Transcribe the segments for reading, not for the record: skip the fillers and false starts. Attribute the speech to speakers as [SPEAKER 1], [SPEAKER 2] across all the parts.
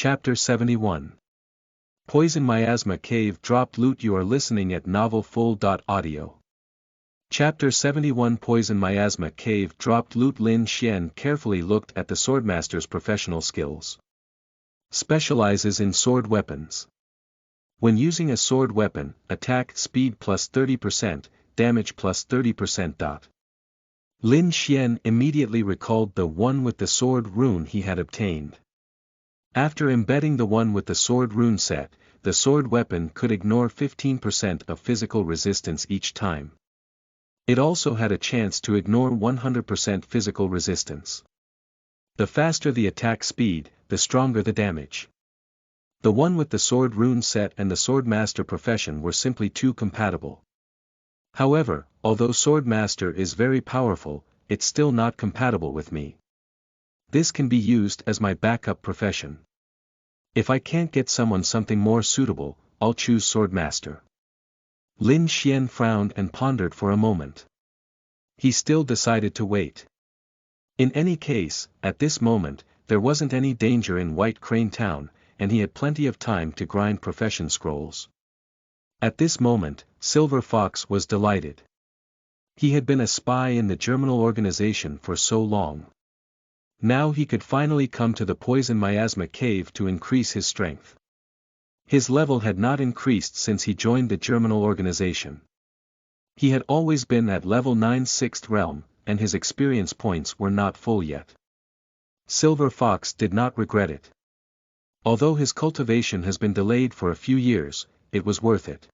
[SPEAKER 1] Chapter 71. Poison Miasma Cave Dropped Loot. You are listening at novelfull.audio. Chapter 71. Poison Miasma Cave Dropped Loot. Lin Xian carefully looked at the swordmaster's professional skills. Specializes in sword weapons. When using a sword weapon, attack speed plus 30%, damage plus 30%. Lin Xian immediately recalled the one with the sword rune he had obtained. After embedding the one with the sword rune set, the sword weapon could ignore 15% of physical resistance each time. It also had a chance to ignore 100% physical resistance. The faster the attack speed, the stronger the damage. The one with the sword rune set and the swordmaster profession were simply too compatible. However, although swordmaster is very powerful, it's still not compatible with me. This can be used as my backup profession. If I can't get someone something more suitable, I'll choose swordmaster. Lin Xian frowned and pondered for a moment. He still decided to wait. In any case, at this moment, there wasn't any danger in White Crane Town, and he had plenty of time to grind profession scrolls. At this moment, Silver Fox was delighted. He had been a spy in the Germinal organization for so long. Now he could finally come to the Poison Miasma Cave to increase his strength. His level had not increased since he joined the Germinal organization. He had always been at level 9 6th realm, and his experience points were not full yet. Silver Fox did not regret it. Although his cultivation has been delayed for a few years, it was worth it.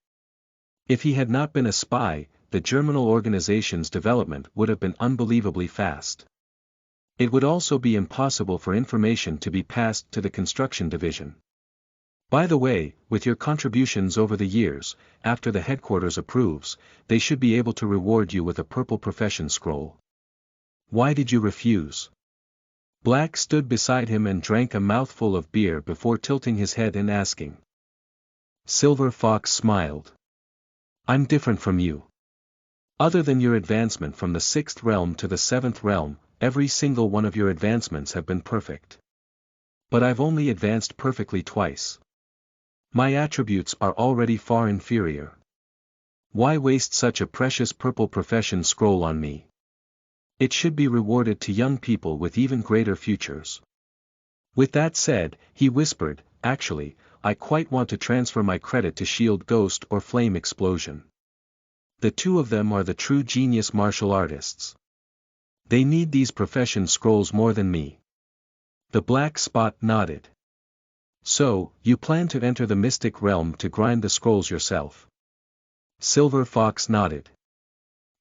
[SPEAKER 1] If he had not been a spy, the Germinal organization's development would have been unbelievably fast. It would also be impossible for information to be passed to the construction division. By the way, with your contributions over the years, after the headquarters approves, they should be able to reward you with a purple profession scroll. Why did you refuse? Black stood beside him and drank a mouthful of beer before tilting his head and asking. Silver Fox smiled. I'm different from you. Other than your advancement from the 6th realm to the 7th realm, every single one of your advancements have been perfect. But I've only advanced perfectly twice. My attributes are already far inferior. Why waste such a precious purple profession scroll on me? It should be rewarded to young people with even greater futures. With that said, he whispered, actually, I quite want to transfer my credit to Shield Ghost or Flame Explosion. The two of them are the true genius martial artists. They need these profession scrolls more than me. The black spot nodded. So, you plan to enter the mystic realm to grind the scrolls yourself? Silver Fox nodded.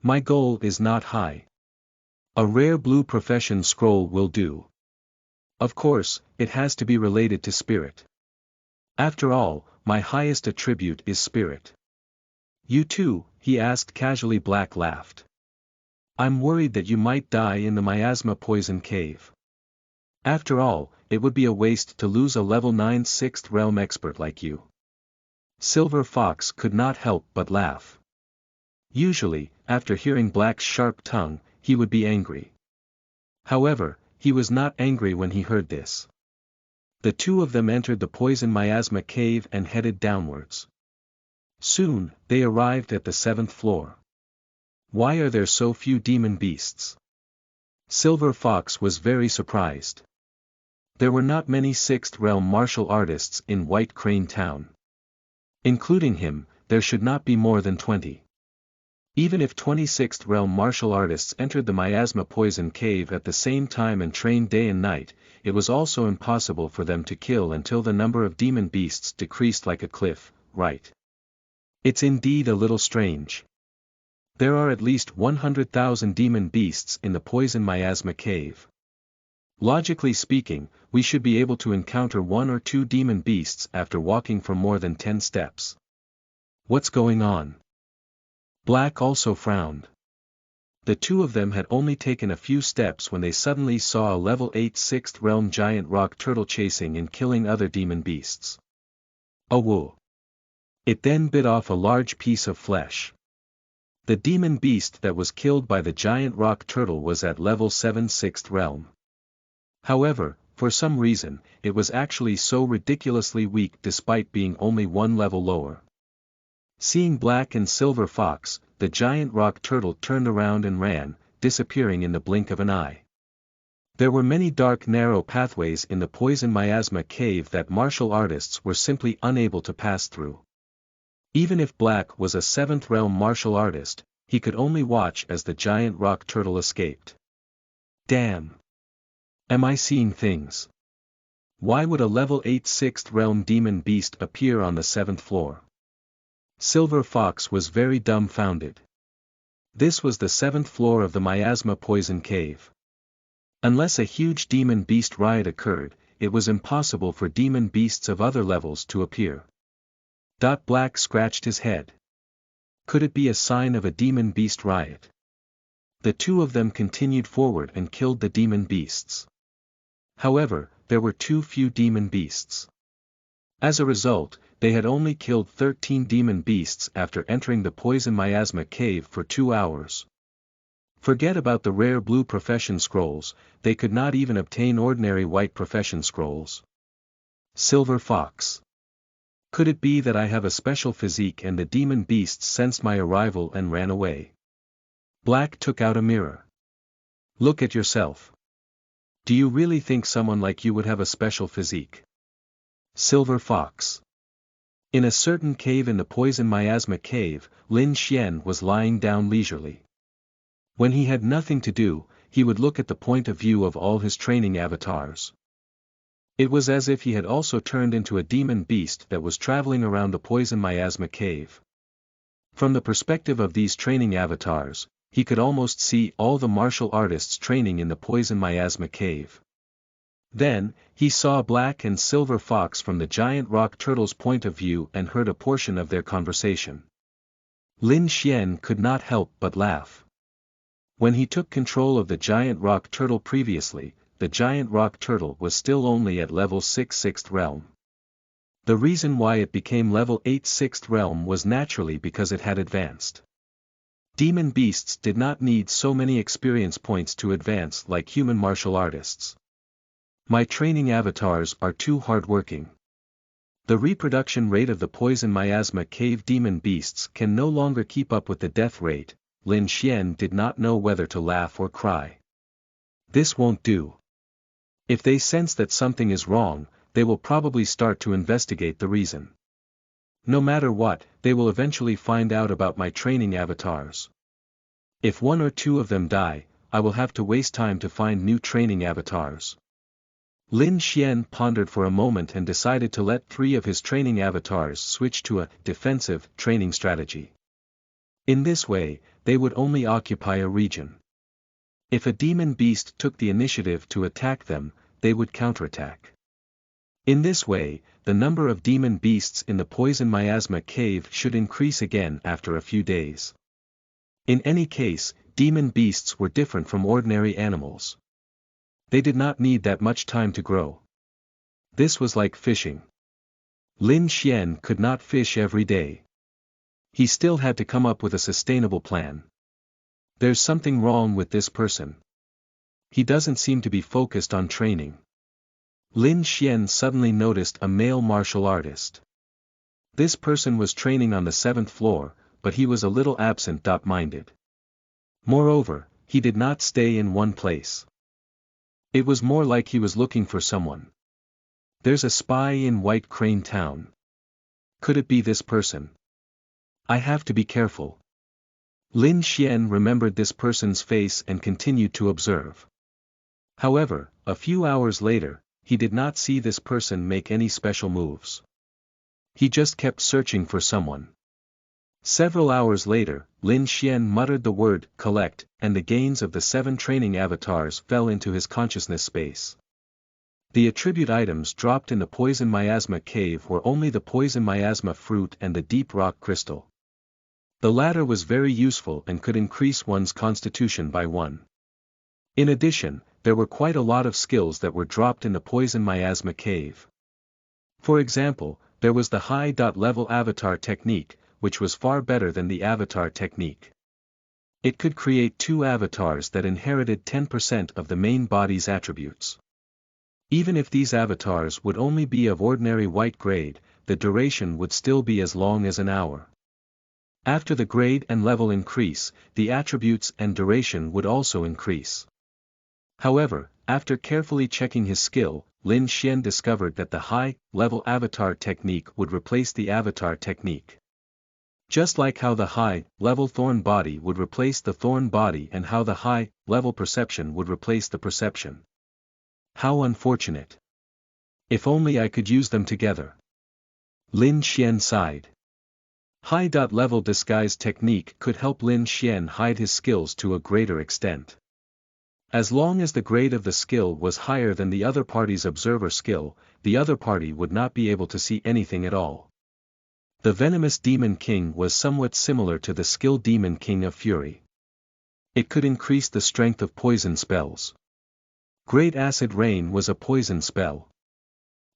[SPEAKER 1] My goal is not high. A rare blue profession scroll will do. Of course, it has to be related to spirit. After all, my highest attribute is spirit. You too, he asked casually. Black laughed. I'm worried that you might die in the Miasma Poison Cave. After all, it would be a waste to lose a level 9 6th realm expert like you. Silver Fox could not help but laugh. Usually, after hearing Black's sharp tongue, he would be angry. However, he was not angry when he heard this. The two of them entered the Poison Miasma Cave and headed downwards. Soon, they arrived at the 7th floor. Why are there so few demon beasts? Silver Fox was very surprised. There were not many 6th realm martial artists in White Crane Town. Including him, there should not be more than 20. Even if 26th realm martial artists entered the Miasma Poison Cave at the same time and trained day and night, it was also impossible for them to kill until the number of demon beasts decreased like a cliff, right? It's indeed a little strange. There are at least 100,000 demon beasts in the Poison Miasma Cave. Logically speaking, we should be able to encounter 1 or 2 demon beasts after walking for more than 10 steps. What's going on? Black also frowned. The two of them had only taken a few steps when they suddenly saw a level 8 6th realm giant rock turtle chasing and killing other demon beasts. Oh whoa! It then bit off a large piece of flesh. The demon beast that was killed by the giant rock turtle was at level 7 6th realm. However, for some reason, it was actually so ridiculously weak despite being only one level lower. Seeing Black and Silver Fox, the giant rock turtle turned around and ran, disappearing in the blink of an eye. There were many dark narrow pathways in the Poison Miasma cave that martial artists were simply unable to pass through. Even if Black was a 7th realm martial artist, he could only watch as the giant rock turtle escaped. Damn! Am I seeing things? Why would a level 8 6th realm demon beast appear on the 7th floor? Silver Fox was very dumbfounded. This was the 7th floor of the Miasma Poison Cave. Unless a huge demon beast riot occurred, it was impossible for demon beasts of other levels to appear. Black scratched his head. Could it be a sign of a demon beast riot? The two of them continued forward and killed the demon beasts. However, there were too few demon beasts. As a result, they had only killed 13 demon beasts after entering the Poison Miasma cave for 2 hours. Forget about the rare blue profession scrolls, they could not even obtain ordinary white profession scrolls. Silver Fox. Could it be that I have a special physique and the demon beasts sensed my arrival and ran away? Black took out a mirror. Look at yourself. Do you really think someone like you would have a special physique? Silver Fox. In a certain cave in the Poison Miasma cave, Lin Xian was lying down leisurely. When he had nothing to do, he would look at the point of view of all his training avatars. It was as if he had also turned into a demon beast that was traveling around the Poison Miasma cave. From the perspective of these training avatars, he could almost see all the martial artists training in the Poison Miasma cave. Then, he saw Black and Silver Fox from the giant rock turtle's point of view and heard a portion of their conversation. Lin Xian could not help but laugh. When he took control of the giant rock turtle previously, the giant rock turtle was still only at level 6 6th realm. The reason why it became level 8 6th realm was naturally because it had advanced. Demon beasts did not need so many experience points to advance like human martial artists. My training avatars are too hardworking. The reproduction rate of the Poison Miasma cave demon beasts can no longer keep up with the death rate. Lin Xian did not know whether to laugh or cry. This won't do. If they sense that something is wrong, they will probably start to investigate the reason. No matter what, they will eventually find out about my training avatars. If 1 or 2 of them die, I will have to waste time to find new training avatars. Lin Xian pondered for a moment and decided to let 3 of his training avatars switch to a defensive training strategy. In this way, they would only occupy a region. If a demon beast took the initiative to attack them, they would counterattack. In this way, the number of demon beasts in the Poison Miasma cave should increase again after a few days. In any case, demon beasts were different from ordinary animals. They did not need that much time to grow. This was like fishing. Lin Xian could not fish every day. He still had to come up with a sustainable plan. There's something wrong with this person. He doesn't seem to be focused on training. Lin Xian suddenly noticed a male martial artist. This person was training on the 7th floor, but he was a little absent-minded. Moreover, he did not stay in one place. It was more like he was looking for someone. There's a spy in White Crane Town. Could it be this person? I have to be careful. Lin Xian remembered this person's face and continued to observe. However, a few hours later, he did not see this person make any special moves. He just kept searching for someone. Several hours later, Lin Xian muttered the word collect, and the gains of the 7 training avatars fell into his consciousness space. The attribute items dropped in the Poison Miasma cave were only the Poison Miasma fruit and the Deep Rock crystal. The latter was very useful and could increase one's constitution by 1. In addition, there were quite a lot of skills that were dropped in the Poison Miasma cave. For example, there was the high-level avatar technique, which was far better than the avatar technique. It could create 2 avatars that inherited 10% of the main body's attributes. Even if these avatars would only be of ordinary white grade, the duration would still be as long as an hour. After the grade and level increase, the attributes and duration would also increase. However, after carefully checking his skill, Lin Xian discovered that the high-level avatar technique would replace the avatar technique. Just like how the high-level thorn body would replace the thorn body and how the high-level perception would replace the perception. How unfortunate. If only I could use them together. Lin Xian sighed. High-level disguise technique could help Lin Xian hide his skills to a greater extent. As long as the grade of the skill was higher than the other party's observer skill, the other party would not be able to see anything at all. The Venomous Demon King was somewhat similar to the skill Demon King of Fury. It could increase the strength of poison spells. Great Acid Rain was a poison spell.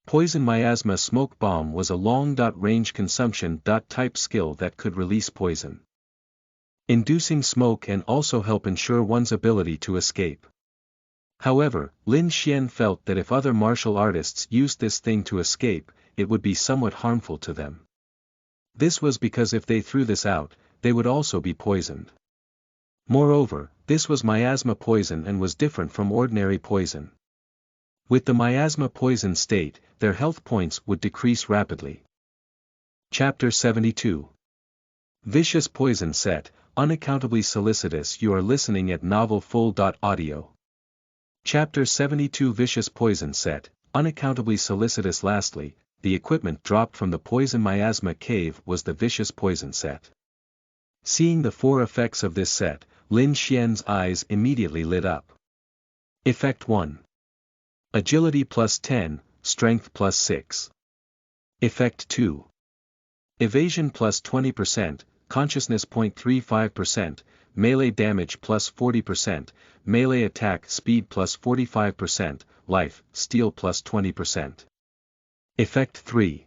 [SPEAKER 1] Poison Miasma Smoke Bomb was a long-range consumption type skill that could release poison, inducing smoke and also help ensure one's ability to escape. However, Lin Xian felt that if other martial artists used this thing to escape, it would be somewhat harmful to them. This was because if they threw this out, they would also be poisoned. Moreover, this was miasma poison and was different from ordinary poison. With the miasma poison state, their health points would decrease rapidly. Chapter 72. Vicious Poison Set, Unaccountably Solicitous. You are listening at NovelFull.audio. Chapter 72. Vicious Poison Set, Unaccountably Solicitous. Lastly, the equipment dropped from the Poison Miasma Cave was the Vicious Poison Set. Seeing the 4 effects of this set, Lin Xian's eyes immediately lit up. Effect 1. Agility plus 10, Strength plus 6. Effect 2. Evasion plus 20%, Consciousness 0.35%, Melee damage plus 40%, Melee attack speed plus 45%, Life, Steal plus 20%. Effect 3.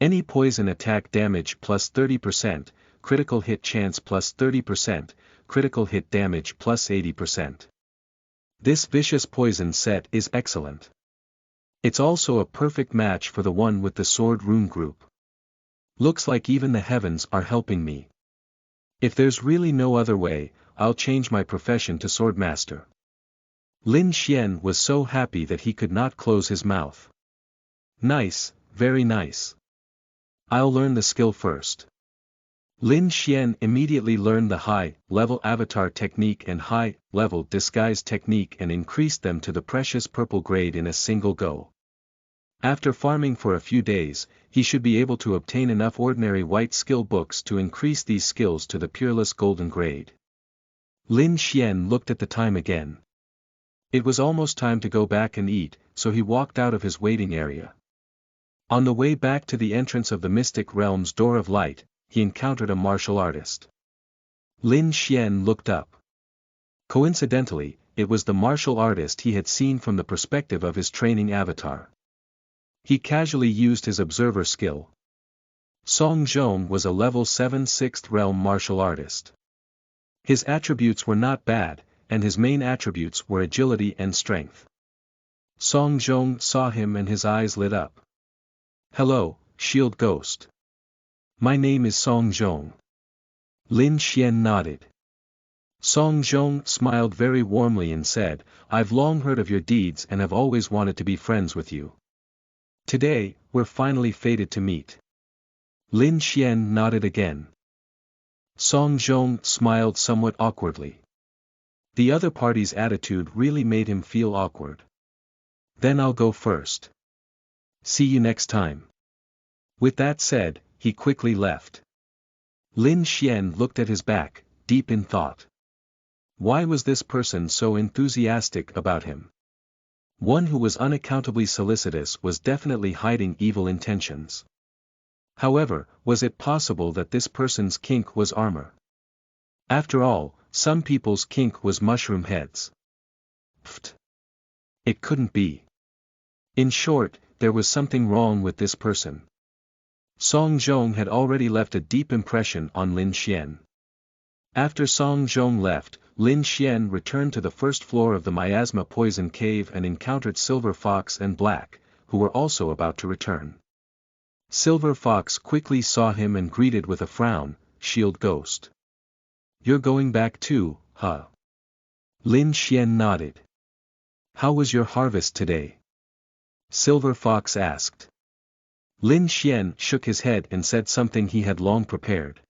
[SPEAKER 1] Any poison attack damage plus 30%, Critical hit chance plus 30%, Critical hit damage plus 80%. This vicious poison set is excellent. It's also a perfect match for the one with the sword rune group. Looks like even the heavens are helping me. If there's really no other way, I'll change my profession to swordmaster. Lin Xian was so happy that he could not close his mouth. Nice, very nice. I'll learn the skill first. Lin Xian immediately learned the high-level avatar technique and high-level disguise technique and increased them to the precious purple grade in a single go. After farming for a few days, he should be able to obtain enough ordinary white skill books to increase these skills to the peerless golden grade. Lin Xian looked at the time again. It was almost time to go back and eat, so he walked out of his waiting area. On the way back to the entrance of the Mystic Realm's Door of Light, he encountered a martial artist. Lin Xian looked up. Coincidentally, it was the martial artist he had seen from the perspective of his training avatar. He casually used his observer skill. Song Zhong was a level 7 6th realm martial artist. His attributes were not bad, and his main attributes were agility and strength. Song Zhong saw him and his eyes lit up. Hello, Shield Ghost. My name is Song Zhong. Lin Xian nodded. Song Zhong smiled very warmly and said, I've long heard of your deeds and have always wanted to be friends with you. Today, we're finally fated to meet. Lin Xian nodded again. Song Zhong smiled somewhat awkwardly. The other party's attitude really made him feel awkward. Then I'll go first. See you next time. With that said, he quickly left. Lin Xian looked at his back, deep in thought. Why was this person so enthusiastic about him? One who was unaccountably solicitous was definitely hiding evil intentions. However, was it possible that this person's kink was armor? After all, some people's kink was mushroom heads. Pfft. It couldn't be. In short, there was something wrong with this person. Song Zhong had already left a deep impression on Lin Xian. After Song Zhong left, Lin Xian returned to the first floor of the Miasma Poison Cave and encountered Silver Fox and Black, who were also about to return. Silver Fox quickly saw him and greeted with a frown, "Shield Ghost. You're going back too, huh?" Lin Xian nodded. "How was your harvest today?" Silver Fox asked. Lin Xian shook his head and said something he had long prepared.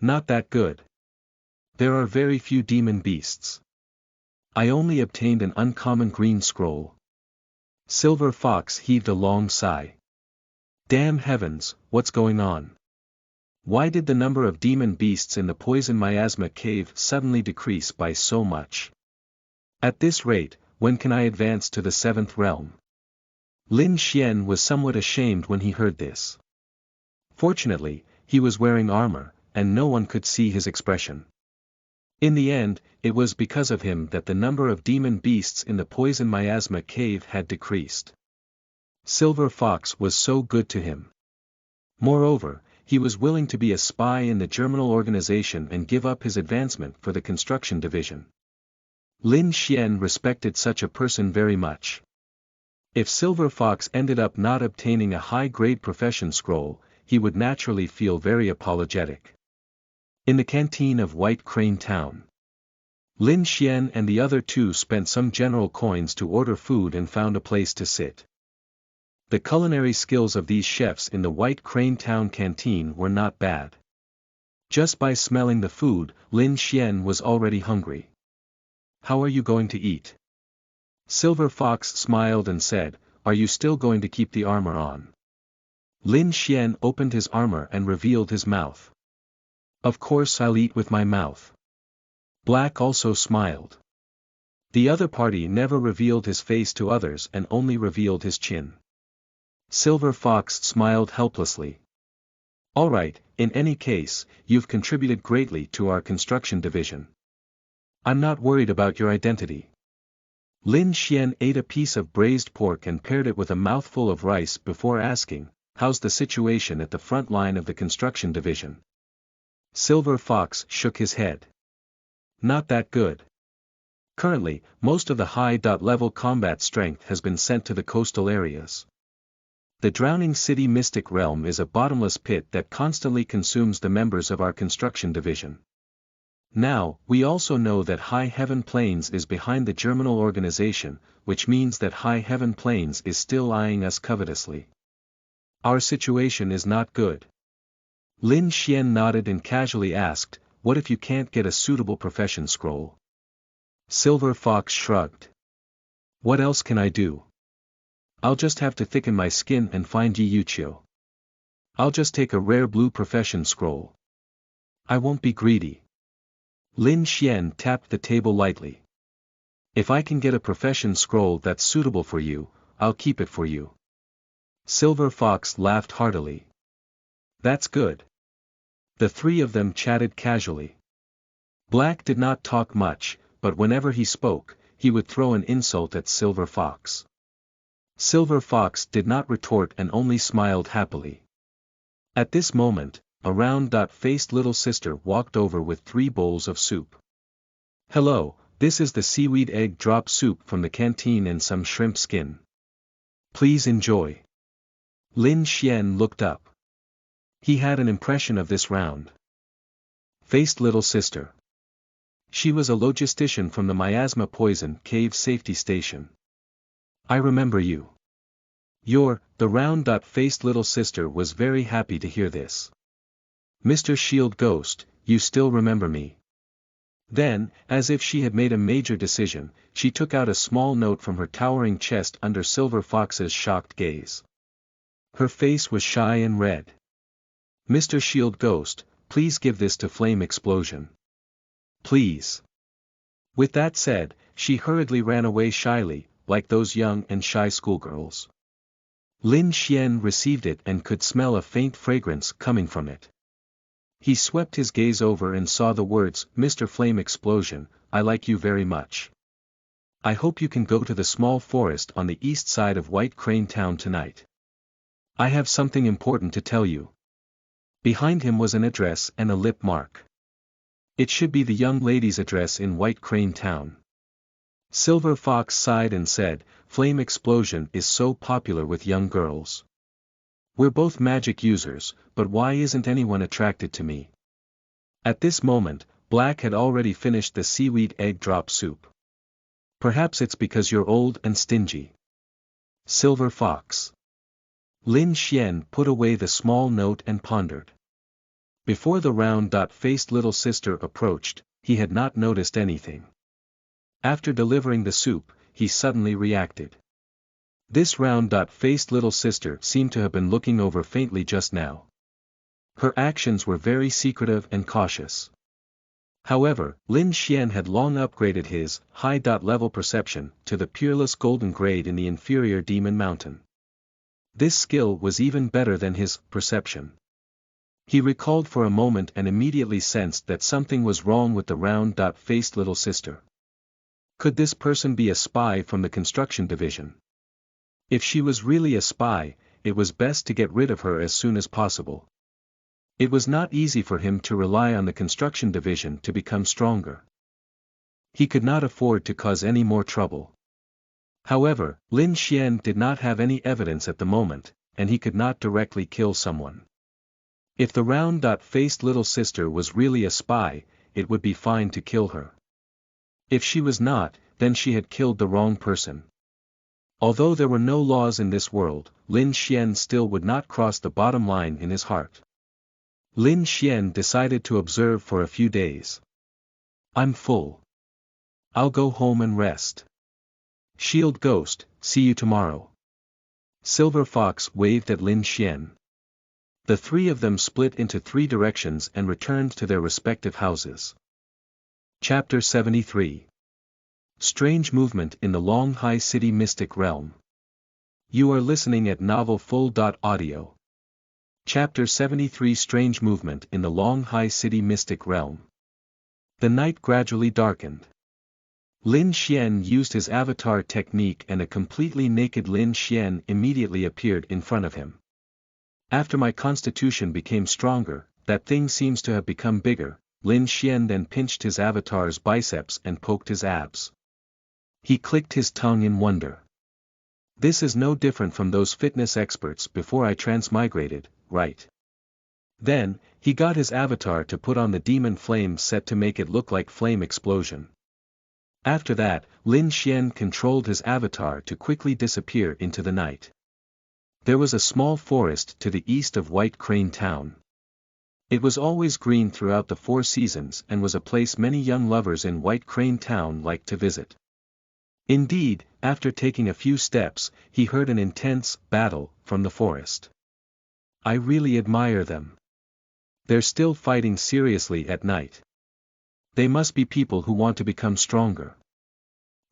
[SPEAKER 1] "Not that good. There are very few demon beasts. I only obtained an uncommon green scroll." Silver Fox heaved a long sigh. "Damn heavens, what's going on? Why did the number of demon beasts in the Poison Miasma Cave suddenly decrease by so much? At this rate, when can I advance to the 7th realm?" Lin Xian was somewhat ashamed when he heard this. Fortunately, he was wearing armor, and no one could see his expression. In the end, it was because of him that the number of demon beasts in the Poison Miasma Cave had decreased. Silver Fox was so good to him. Moreover, he was willing to be a spy in the Germinal organization and give up his advancement for the construction division. Lin Xian respected such a person very much. If Silver Fox ended up not obtaining a high-grade profession scroll, he would naturally feel very apologetic. In the canteen of White Crane Town, Lin Xian and the other two spent some general coins to order food and found a place to sit. The culinary skills of these chefs in the White Crane Town canteen were not bad. Just by smelling the food, Lin Xian was already hungry. "How are you going to eat?" Silver Fox smiled and said, "Are you still going to keep the armor on?" Lin Xian opened his armor and revealed his mouth. "Of course I'll eat with my mouth." Black also smiled. The other party never revealed his face to others and only revealed his chin. Silver Fox smiled helplessly. "All right, in any case, you've contributed greatly to our construction division. I'm not worried about your identity." Lin Xian ate a piece of braised pork and paired it with a mouthful of rice before asking, "How's the situation at the front line of the construction division?" Silver Fox shook his head. "Not that good. Currently, most of the high-level combat strength has been sent to the coastal areas. The Drowning City Mystic Realm is a bottomless pit that constantly consumes the members of our construction division. Now, we also know that High Heaven Plains is behind the Germinal organization, which means that High Heaven Plains is still eyeing us covetously. Our situation is not good." Lin Xian nodded and casually asked, "What if you can't get a suitable profession scroll?" Silver Fox shrugged. "What else can I do? I'll just have to thicken my skin and find Yi Yuqiu. I'll just take a rare blue profession scroll. I won't be greedy." Lin Xian tapped the table lightly. "If I can get a profession scroll that's suitable for you, I'll keep it for you." Silver Fox laughed heartily. "That's good." The three of them chatted casually. Black did not talk much, but whenever he spoke, he would throw an insult at Silver Fox. Silver Fox did not retort and only smiled happily. At this moment, a round-faced little sister walked over with 3 bowls of soup. "Hello, this is the seaweed egg drop soup from the canteen and some shrimp skin. Please enjoy." Lin Xian looked up. He had an impression of this round-faced little sister. She was a logistician from the Miasma Poison Cave Safety Station. "I remember you." The round-faced little sister was very happy to hear this. "Mr. Shield Ghost, you still remember me." Then, as if she had made a major decision, she took out a small note from her towering chest under Silver Fox's shocked gaze. Her face was shy and red. "Mr. Shield Ghost, please give this to Flame Explosion. Please." With that said, she hurriedly ran away shyly, like those young and shy schoolgirls. Lin Xian received it and could smell a faint fragrance coming from it. He swept his gaze over and saw the words, "Mr. Flame Explosion, I like you very much. I hope you can go to the small forest on the east side of White Crane Town tonight. I have something important to tell you." Behind him was an address and a lip mark. It should be the young lady's address in White Crane Town. Silver Fox sighed and said, Flame Explosion is so popular with young girls. We're both magic users, but why isn't anyone attracted to me? At this moment, Black had already finished the seaweed egg drop soup. Perhaps it's because you're old and stingy. Silver Fox. Lin Xian put away the small note and pondered. Before the round-faced little sister approached, he had not noticed anything. After delivering the soup, he suddenly reacted. This round-faced little sister seemed to have been looking over faintly just now. Her actions were very secretive and cautious. However, Lin Xian had long upgraded his high-level perception to the peerless golden grade in the inferior Demon Mountain. This skill was even better than his perception. He recalled for a moment and immediately sensed that something was wrong with the round-faced little sister. Could this person be a spy from the construction division? If she was really a spy, it was best to get rid of her as soon as possible. It was not easy for him to rely on the construction division to become stronger. He could not afford to cause any more trouble. However, Lin Xian did not have any evidence at the moment, and he could not directly kill someone. If the round-faced little sister was really a spy, it would be fine to kill her. If she was not, then she had killed the wrong person. Although there were no laws in this world, Lin Xian still would not cross the bottom line in his heart. Lin Xian decided to observe for a few days. I'm full. I'll go home and rest. Shield Ghost, see you tomorrow. Silver Fox waved at Lin Xian. The three of them split into three directions and returned to their respective houses. Chapter 73. Strange Movement in the Long Hai City Mystic Realm. You are listening at NovelFull.audio. Chapter 73. Strange Movement in the Long Hai City Mystic Realm. The night gradually darkened. Lin Xian used his avatar technique and a completely naked Lin Xian immediately appeared in front of him. After my constitution became stronger, that thing seems to have become bigger. Lin Xian then pinched his avatar's biceps and poked his abs. He clicked his tongue in wonder. This is no different from those fitness experts before I transmigrated, right? Then, he got his avatar to put on the demon flame set to make it look like Flame Explosion. After that, Lin Xian controlled his avatar to quickly disappear into the night. There was a small forest to the east of White Crane Town. It was always green throughout the 4 seasons and was a place many young lovers in White Crane Town liked to visit. Indeed, after taking a few steps, he heard an intense battle from the forest. I really admire them. They're still fighting seriously at night. They must be people who want to become stronger.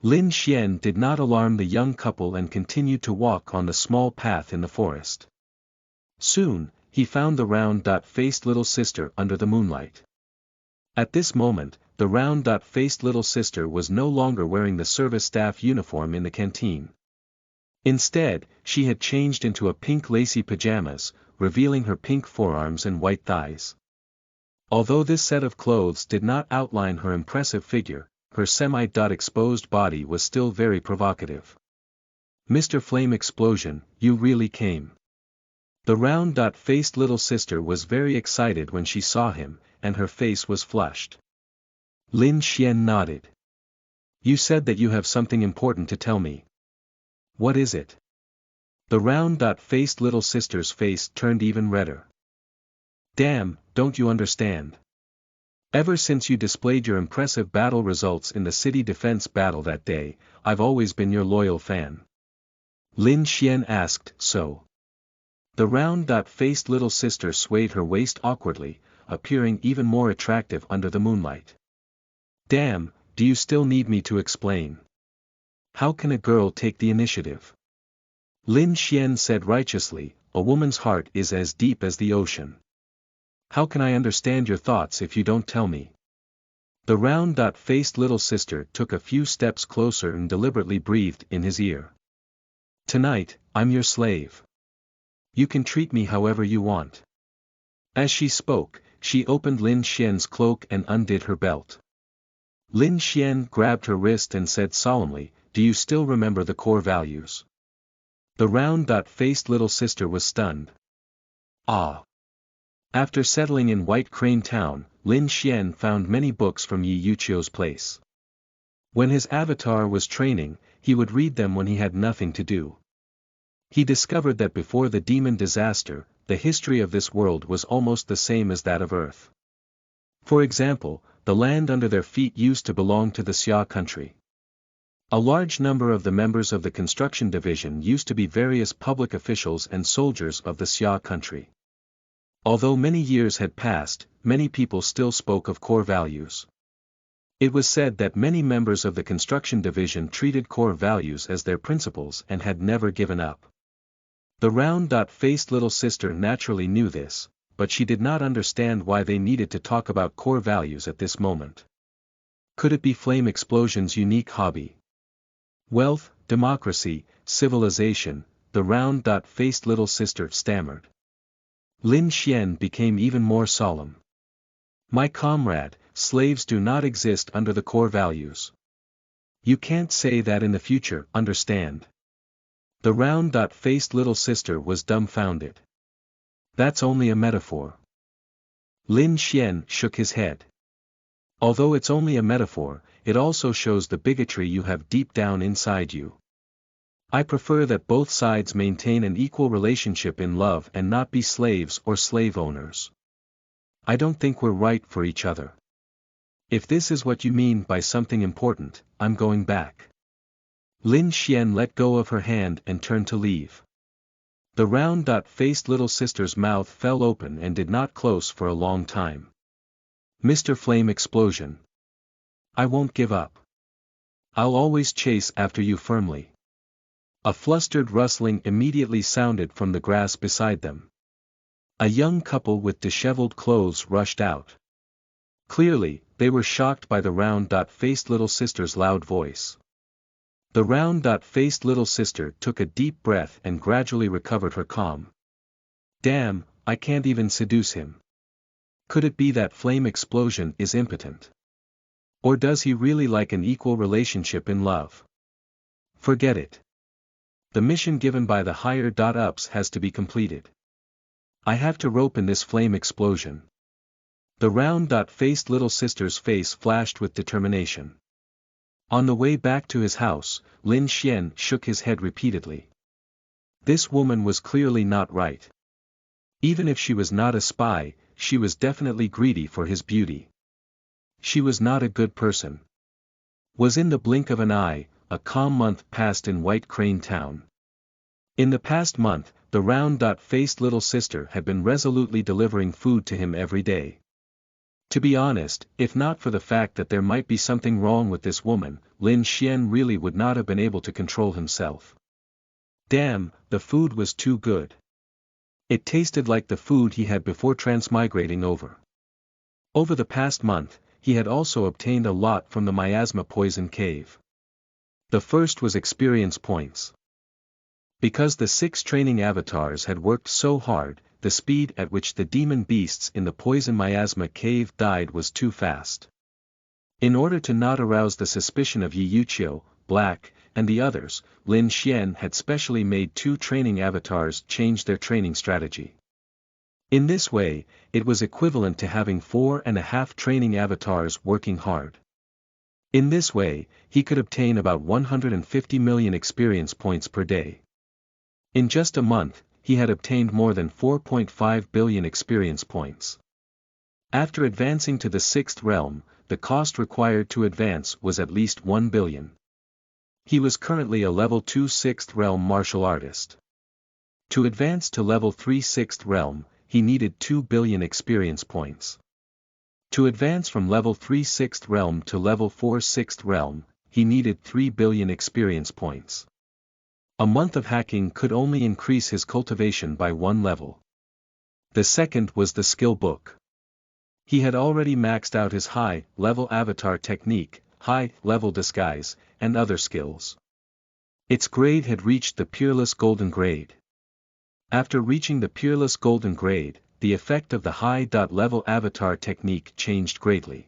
[SPEAKER 1] Lin Xian did not alarm the young couple and continued to walk on the small path in the forest. Soon, he found the round-faced little sister under the moonlight. At this moment, the round-faced little sister was no longer wearing the service staff uniform in the canteen. Instead, she had changed into a pink lacy pajamas, revealing her pink forearms and white thighs. Although this set of clothes did not outline her impressive figure, her semi-exposed body was still very provocative. Mr. Flame Explosion, you really came. The round-faced little sister was very excited when she saw him, and her face was flushed. Lin Xian nodded. You said that you have something important to tell me. What is it? The round-faced little sister's face turned even redder. Damn, don't you understand? Ever since you displayed your impressive battle results in the city defense battle that day, I've always been your loyal fan. Lin Xian asked, so. The round-faced little sister swayed her waist awkwardly, appearing even more attractive under the moonlight. Damn, do you still need me to explain? How can a girl take the initiative? Lin Xian said righteously, a woman's heart is as deep as the ocean. How can I understand your thoughts if you don't tell me? The round-faced little sister took a few steps closer and deliberately breathed in his ear. Tonight, I'm your slave. You can treat me however you want. As she spoke, she opened Lin Xian's cloak and undid her belt. Lin Xian grabbed her wrist and said solemnly, "Do you still remember the core values?" The round-faced little sister was stunned. Ah! After settling in White Crane Town, Lin Xian found many books from Yi Yuchio's place. When his avatar was training, he would read them when he had nothing to do. He discovered that before the demon disaster, the history of this world was almost the same as that of Earth. For example, the land under their feet used to belong to the Xia country. A large number of the members of the construction division used to be various public officials and soldiers of the Xia country. Although many years had passed, many people still spoke of core values. It was said that many members of the construction division treated core values as their principles and had never given up. The round-faced little sister naturally knew this, but she did not understand why they needed to talk about core values at this moment. Could it be Flame Explosion's unique hobby? Wealth, democracy, civilization, the round-faced little sister stammered. Lin Xian became even more solemn. My comrade, slaves do not exist under the core values. You can't say that in the future, understand? The round-faced little sister was dumbfounded. That's only a metaphor. Lin Xian shook his head. Although it's only a metaphor, it also shows the bigotry you have deep down inside you. I prefer that both sides maintain an equal relationship in love and not be slaves or slave owners. I don't think we're right for each other. If this is what you mean by something important, I'm going back. Lin Xian let go of her hand and turned to leave. The round-faced little sister's mouth fell open and did not close for a long time. Mr. Flame Explosion. I won't give up. I'll always chase after you firmly. A flustered rustling immediately sounded from the grass beside them. A young couple with disheveled clothes rushed out. Clearly, they were shocked by the round-faced little sister's loud voice. The round-faced little sister took a deep breath and gradually recovered her calm. Damn, I can't even seduce him. Could it be that Flame Explosion is impotent? Or does he really like an equal relationship in love? Forget it. The mission given by the higher-ups has to be completed. I have to rope in this Flame Explosion. The round-faced little sister's face flashed with determination. On the way back to his house, Lin Xian shook his head repeatedly. This woman was clearly not right. Even if she was not a spy, she was definitely greedy for his beauty. She was not a good person. Was in the blink of an eye, a calm month passed in White Crane Town. In the past month, the round-faced little sister had been resolutely delivering food to him every day. To be honest, if not for the fact that there might be something wrong with this woman, Lin Xian really would not have been able to control himself. Damn, the food was too good. It tasted like the food he had before transmigrating over. Over the past month, he had also obtained a lot from the Miasma Poison Cave. The first was experience points. Because the 6 training avatars had worked so hard, the speed at which the demon beasts in the Poison Miasma Cave died was too fast. In order to not arouse the suspicion of Yi Yuchio, Black, and the others, Lin Xian had specially made 2 training avatars change their training strategy. In this way, it was equivalent to having 4.5 training avatars working hard. In this way, he could obtain about 150 million experience points per day. In just a month, he had obtained more than 4.5 billion experience points. After advancing to the 6th realm, the cost required to advance was at least 1 billion. He was currently a level 2 6th realm martial artist. To advance to level 3 6th realm, he needed 2 billion experience points. To advance from level 3 6th realm to level 4 6th realm, he needed 3 billion experience points. A month of hacking could only increase his cultivation by 1 level. The second was the skill book. He had already maxed out his high-level avatar technique, high-level disguise, and other skills. Its grade had reached the Peerless Golden Grade. After reaching the Peerless Golden Grade, the effect of the high-level avatar technique changed greatly.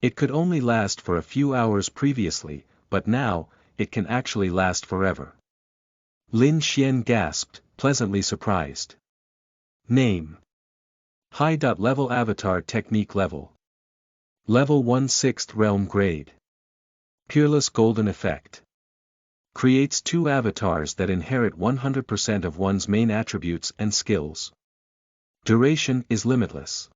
[SPEAKER 1] It could only last for a few hours previously, but now, it can actually last forever. Lin Xian gasped, pleasantly surprised. Name: High-level avatar technique level. Level 1 6th realm grade. Peerless golden effect. Creates 2 avatars that inherit 100% of one's main attributes and skills. Duration is limitless.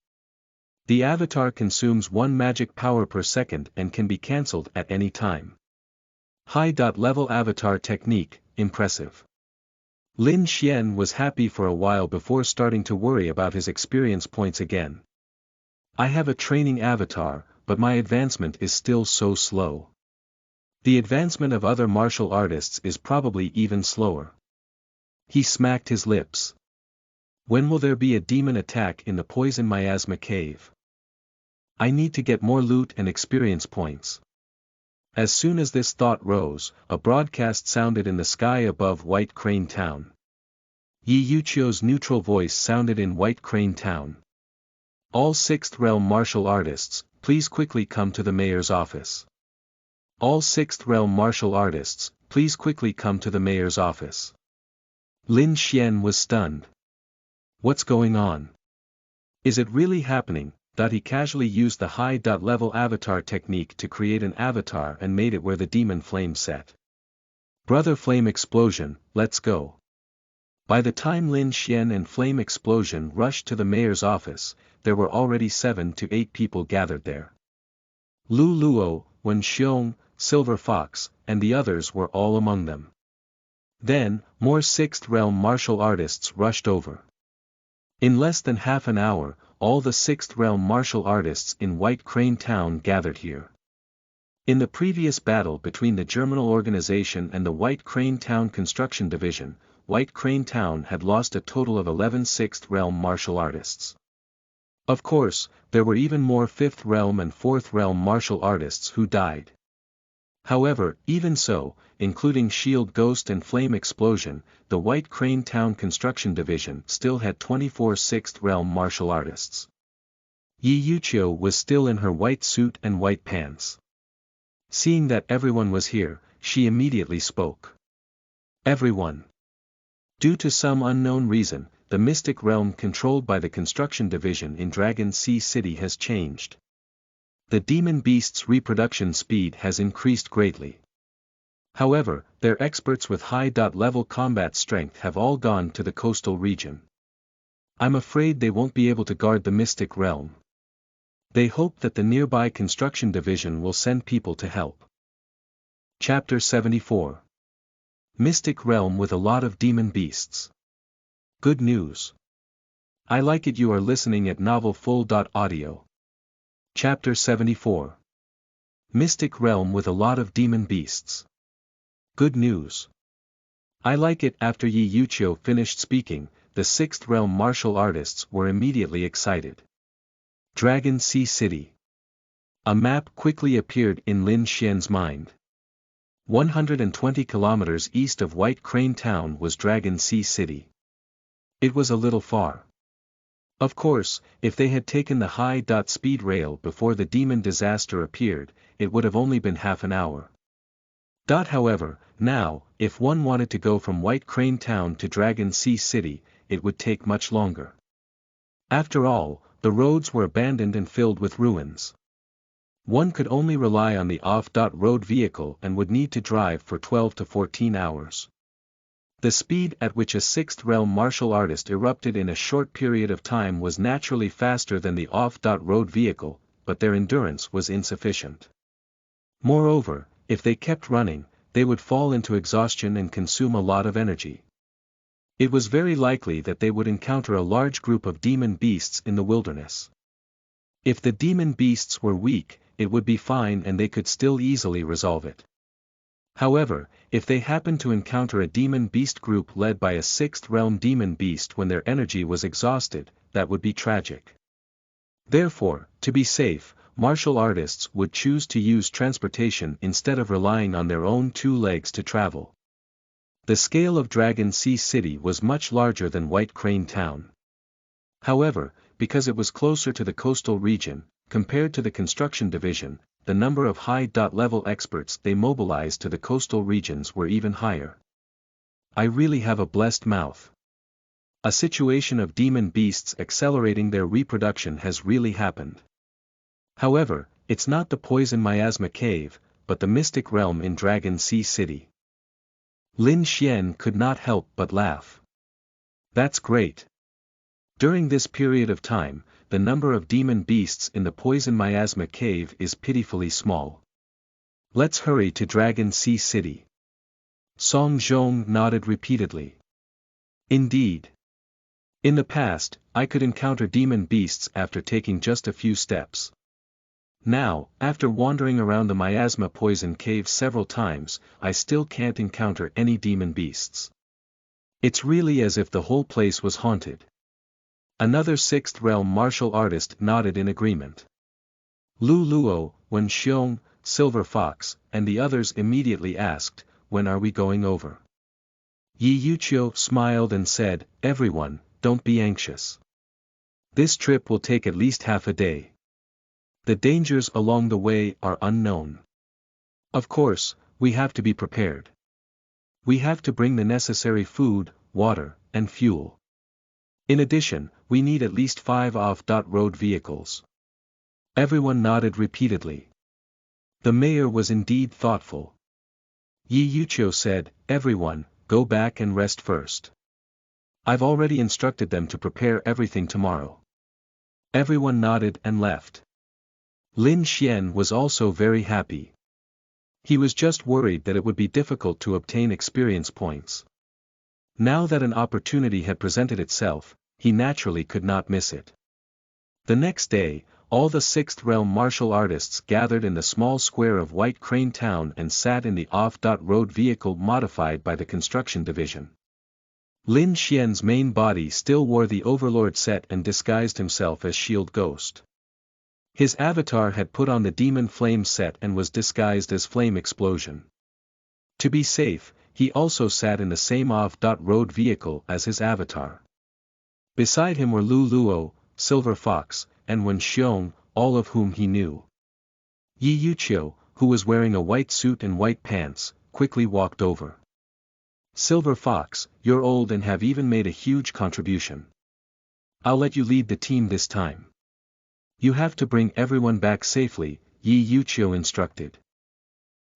[SPEAKER 1] The avatar consumes 1 magic power per second and can be cancelled at any time. High-level avatar technique, impressive. Lin Xian was happy for a while before starting to worry about his experience points again. I have a training avatar, but my advancement is still so slow. The advancement of other martial artists is probably even slower. He smacked his lips. When will there be a demon attack in the Poison Miasma Cave? I need to get more loot and experience points. As soon as this thought rose, a broadcast sounded in the sky above White Crane Town. Yi Yuchio's neutral voice sounded in White Crane Town. All 6th realm martial artists, please quickly come to the mayor's office. All 6th realm martial artists, please quickly come to the mayor's office. Lin Xian was stunned. What's going on? Is it really happening? He casually used the high-level avatar technique to create an avatar and made it where the demon flame set. Brother Flame Explosion, let's go. By the time Lin Xian and Flame Explosion rushed to the mayor's office, there were already 7 to 8 people gathered there. Lu Luo, Wen Xiong, Silver Fox, and the others were all among them. Then, more 6th realm martial artists rushed over. In less than half an hour, all the 6th realm martial artists in White Crane Town gathered here. In the previous battle between the Germinal Organization and the White Crane Town Construction Division, White Crane Town had lost a total of 11 6th realm martial artists. Of course, there were even more 5th realm and 4th realm martial artists who died. However, even so, including Shield Ghost and Flame Explosion, the White Crane Town Construction Division still had 24 6th realm martial artists. Yi Yuchio was still in her white suit and white pants. Seeing that everyone was here, she immediately spoke. Everyone. Due to some unknown reason, the Mystic Realm controlled by the Construction Division in Dragon Sea City has changed. The demon beast's reproduction speed has increased greatly. However, their experts with high-level combat strength have all gone to the coastal region. I'm afraid they won't be able to guard the Mystic Realm. They hope that the nearby Construction Division will send people to help. Chapter 74. Mystic Realm with a lot of demon beasts. Good news. I like it. You are listening at novelfull.audio. Chapter 74. Mystic Realm with a lot of demon beasts. Good news. I like it. After Yi Yuchio finished speaking, the 6th realm martial artists were immediately excited. Dragon Sea City. A map quickly appeared in Lin Xian's mind. 120 kilometers east of White Crane Town was Dragon Sea City. It was a little far. Of course, if they had taken the high-speed rail before the demon disaster appeared, it would have only been half an hour. However, now, if one wanted to go from White Crane Town to Dragon Sea City, it would take much longer. After all, the roads were abandoned and filled with ruins. One could only rely on the off-road vehicle and would need to drive for 12 to 14 hours. The speed at which a 6th realm martial artist erupted in a short period of time was naturally faster than the off-road vehicle, but their endurance was insufficient. Moreover, if they kept running, they would fall into exhaustion and consume a lot of energy. It was very likely that they would encounter a large group of demon beasts in the wilderness. If the demon beasts were weak, it would be fine and they could still easily resolve it. However, if they happened to encounter a demon beast group led by a 6th realm demon beast when their energy was exhausted, that would be tragic. Therefore, to be safe, martial artists would choose to use transportation instead of relying on their own 2 legs to travel. The scale of Dragon Sea City was much larger than White Crane Town. However, because it was closer to the coastal region, compared to the construction division, the number of high-level experts they mobilized to the coastal regions were even higher. I really have a blessed mouth. A situation of demon beasts accelerating their reproduction has really happened. However, it's not the poison miasma cave, but the mystic realm in Dragon Sea City. Lin Xian could not help but laugh. That's great. During this period of time, the number of demon beasts in the poison miasma cave is pitifully small. Let's hurry to Dragon Sea City. Song Zhong nodded repeatedly. Indeed. In the past, I could encounter demon beasts after taking just a few steps. Now, after wandering around the miasma poison cave several times, I still can't encounter any demon beasts. It's really as if the whole place was haunted. Another sixth realm martial artist nodded in agreement. Lu Luo, Wen Xiong, Silver Fox, and the others immediately asked, when are we going over? Yi Yuqiu smiled and said, everyone, don't be anxious. This trip will take at least half a day. The dangers along the way are unknown. Of course, we have to be prepared. We have to bring the necessary food, water, and fuel. In addition, we need at least 5 off-road vehicles. Everyone nodded repeatedly. The mayor was indeed thoughtful. Yi Yuqiu said, everyone, go back and rest first. I've already instructed them to prepare everything tomorrow. Everyone nodded and left. Lin Xian was also very happy. He was just worried that it would be difficult to obtain experience points. Now that an opportunity had presented itself, he naturally could not miss it. The next day, all the sixth realm martial artists gathered in the small square of White Crane Town and sat in the off-road vehicle modified by the construction division. Lin Xian's main body still wore the Overlord set and disguised himself as Shield Ghost. His avatar had put on the Demon Flame set and was disguised as Flame Explosion. To be safe, he also sat in the same off-road vehicle as his avatar. Beside him were Lu Luo, Silver Fox, and Wen Xiong, all of whom he knew. Yi Yuqiu, who was wearing a white suit and white pants, quickly walked over. Silver Fox, you're old and have even made a huge contribution. I'll let you lead the team this time. You have to bring everyone back safely, Yi Yuqiu instructed.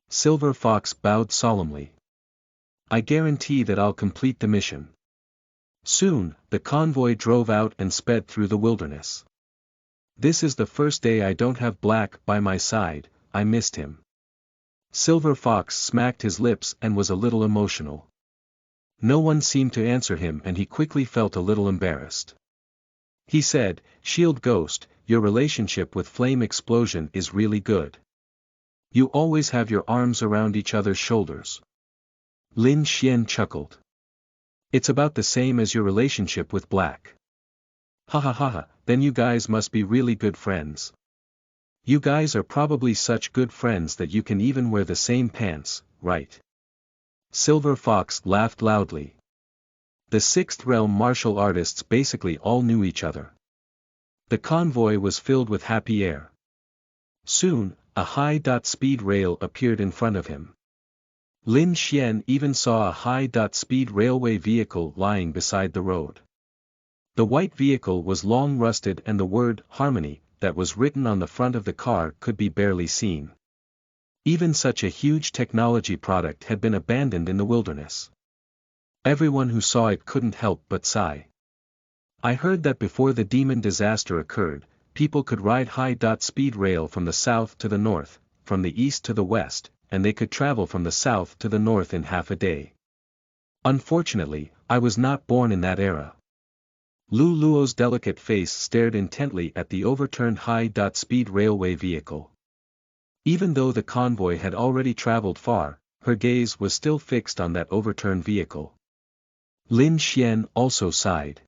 [SPEAKER 1] Silver Fox bowed solemnly. I guarantee that I'll complete the mission. Soon, the convoy drove out and sped through the wilderness. This is the first day I don't have Black by my side, I missed him. Silver Fox smacked his lips and was a little emotional. No one seemed to answer him and he quickly felt a little embarrassed. He said, Shield Ghost, your relationship with Flame Explosion is really good. You always have your arms around each other's shoulders. Lin Xian chuckled. It's about the same as your relationship with Black. Ha ha ha ha, then you guys must be really good friends. You guys are probably such good friends that you can even wear the same pants, right? Silver Fox laughed loudly. The sixth realm martial artists basically all knew each other. The convoy was filled with happy air. Soon, a high-speed rail appeared in front of him. Lin Xian even saw a high-speed railway vehicle lying beside the road. The white vehicle was long rusted and the word Harmony that was written on the front of the car could be barely seen. Even such a huge technology product had been abandoned in the wilderness. Everyone who saw it couldn't help but sigh. I heard that before the demon disaster occurred, people could ride high-speed rail from the south to the north, from the east to the west, and they could travel from the south to the north in half a day. Unfortunately, I was not born in that era. Lu Luo's delicate face stared intently at the overturned high-speed railway vehicle. Even though the convoy had already traveled far, her gaze was still fixed on that overturned vehicle. Lin Xian also sighed.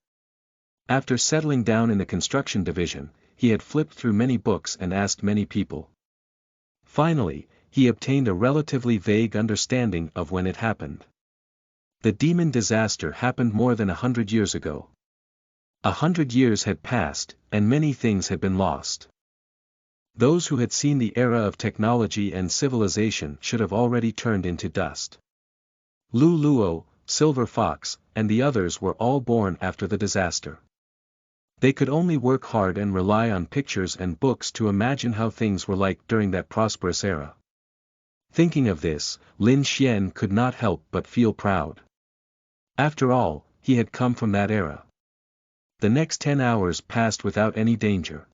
[SPEAKER 1] After settling down in the construction division, he had flipped through many books and asked many people. Finally, he obtained a relatively vague understanding of when it happened. The demon disaster happened more than 100 years ago. 100 years had passed, and many things had been lost. Those who had seen the era of technology and civilization should have already turned into dust. Lu Luo, Silver Fox, and the others were all born after the disaster. They could only work hard and rely on pictures and books to imagine how things were like during that prosperous era. Thinking of this, Lin Xian could not help but feel proud. After all, he had come from that era. The next 10 hours passed without any danger.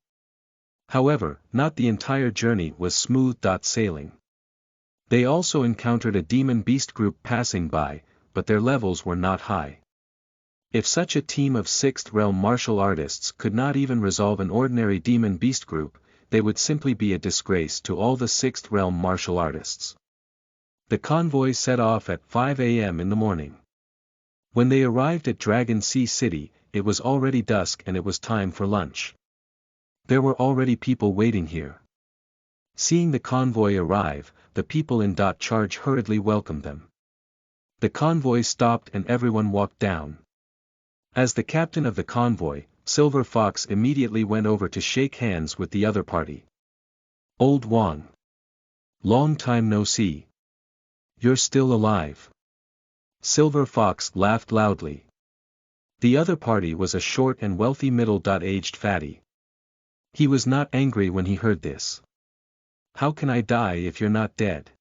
[SPEAKER 1] However, not the entire journey was smooth sailing. They also encountered a demon beast group passing by, but their levels were not high. If such a team of 6th realm martial artists could not even resolve an ordinary demon beast group, they would simply be a disgrace to all the 6th realm martial artists. The convoy set off at 5 a.m. in the morning. When they arrived at Dragon Sea City, it was already dusk and it was time for lunch. There were already people waiting here. Seeing the convoy arrive, the people in charge hurriedly welcomed them. The convoy stopped and everyone walked down. As the captain of the convoy, Silver Fox immediately went over to shake hands with the other party. "Old Wang. Long time no see. You're still alive." Silver Fox laughed loudly. The other party was a short and wealthy middle-aged fatty. He was not angry when he heard this. "How can I die if you're not dead?"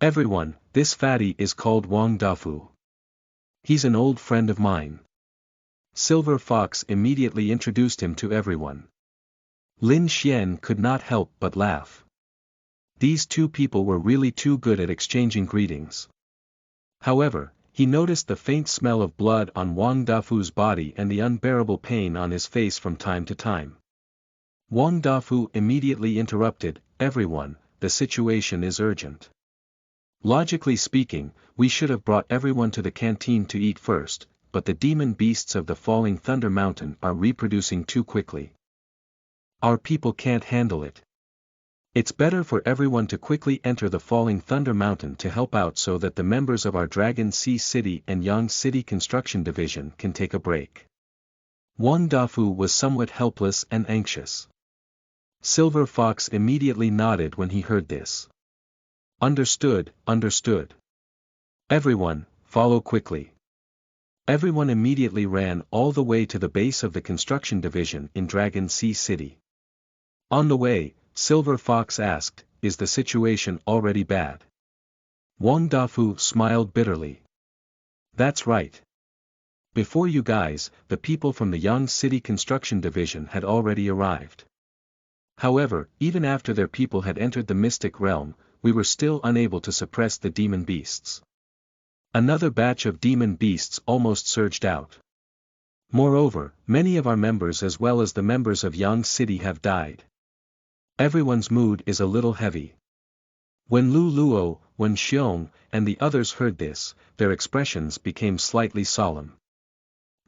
[SPEAKER 1] "Everyone, this fatty is called Wang Dafu. He's an old friend of mine." Silver Fox immediately introduced him to everyone. Lin Xian could not help but laugh. These two people were really too good at exchanging greetings. However, he noticed the faint smell of blood on Wang Dafu's body and the unbearable pain on his face from time to time. Wang Dafu immediately interrupted, "Everyone, the situation is urgent. Logically speaking, we should have brought everyone to the canteen to eat first, but the demon beasts of the Falling Thunder Mountain are reproducing too quickly. Our people can't handle it. It's better for everyone to quickly enter the Falling Thunder Mountain to help out so that the members of our Dragon Sea City and Yang City Construction Division can take a break." Wang Dafu was somewhat helpless and anxious. Silver Fox immediately nodded when he heard this. "Understood, understood. Everyone, follow quickly." Everyone immediately ran all the way to the base of the construction division in Dragon Sea City. On the way, Silver Fox asked, "Is the situation already bad?" Wang Dafu smiled bitterly. "That's right. Before you guys, the people from the Yang City Construction Division had already arrived. However, even after their people had entered the Mystic Realm, we were still unable to suppress the demon beasts. Another batch of demon beasts almost surged out. Moreover, many of our members as well as the members of Yang City have died. Everyone's mood is a little heavy." When Lu Luo, Wen Xiong, and the others heard this, their expressions became slightly solemn.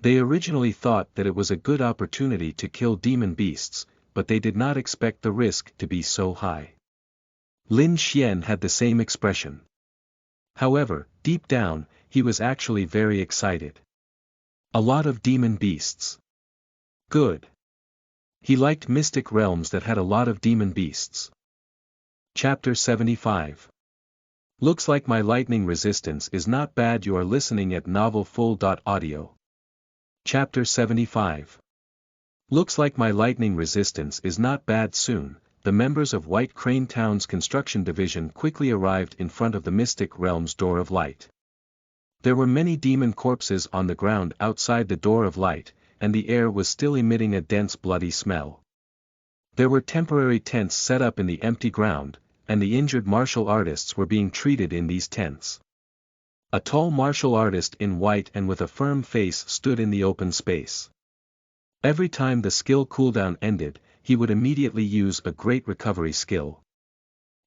[SPEAKER 1] They originally thought that it was a good opportunity to kill demon beasts, but they did not expect the risk to be so high. Lin Xian had the same expression. However, deep down, he was actually very excited. A lot of demon beasts. Good. He liked mystic realms that had a lot of demon beasts. Chapter 75. Looks like my lightning resistance is not bad. You are listening at novelfull.audio. Chapter 75. Looks like my lightning resistance is not bad. Soon, the members of White Crane Town's construction division quickly arrived in front of the Mystic Realm's Door of Light. There were many demon corpses on the ground outside the Door of Light, and the air was still emitting a dense bloody smell. There were temporary tents set up in the empty ground, and the injured martial artists were being treated in these tents. A tall martial artist in white and with a firm face stood in the open space. Every time the skill cooldown ended, he would immediately use a great recovery skill.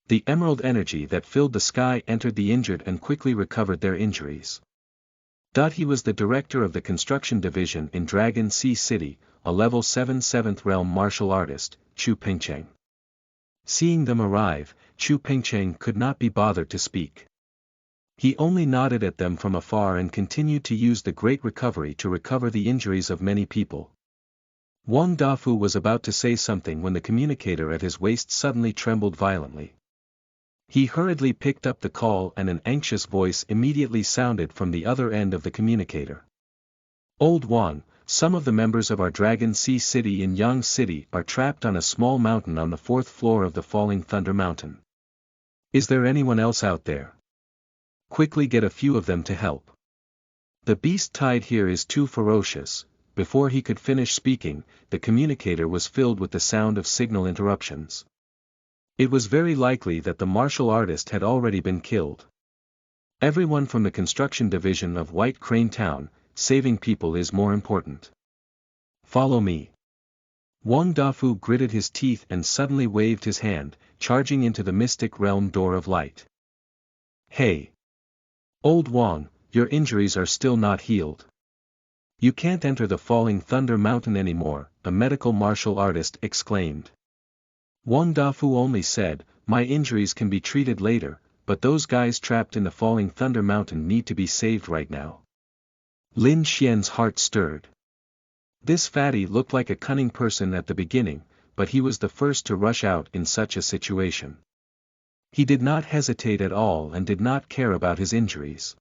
[SPEAKER 1] The emerald energy that filled the sky entered the injured and quickly recovered their injuries. He was the director of the construction division in Dragon Sea City, a level 7 7th realm martial artist, Chu Pingcheng. Seeing them arrive, Chu Pingcheng could not be bothered to speak. He only nodded at them from afar and continued to use the great recovery to recover the injuries of many people. Wang Dafu was about to say something when the communicator at his waist suddenly trembled violently. He hurriedly picked up the call and an anxious voice immediately sounded from the other end of the communicator. Old Wang, some of the members of our Dragon Sea City in Yang City are trapped on a small mountain on the 4th floor of the Falling Thunder Mountain. Is there anyone else out there? Quickly get a few of them to help. The beast tide here is too ferocious. Before he could finish speaking, the communicator was filled with the sound of signal interruptions. It was very likely that the martial artist had already been killed. Everyone from the construction division of White Crane Town, saving people is more important. Follow me. Wang Dafu gritted his teeth and suddenly waved his hand, charging into the mystic realm door of light. Hey! Old Wang, your injuries are still not healed. You can't enter the Falling Thunder Mountain anymore, a medical martial artist exclaimed. Wang Dafu only said, my injuries can be treated later, but those guys trapped in the Falling Thunder Mountain need to be saved right now. Lin Xian's heart stirred. This fatty looked like a cunning person at the beginning, but he was the first to rush out in such a situation. He did not hesitate at all and did not care about his injuries.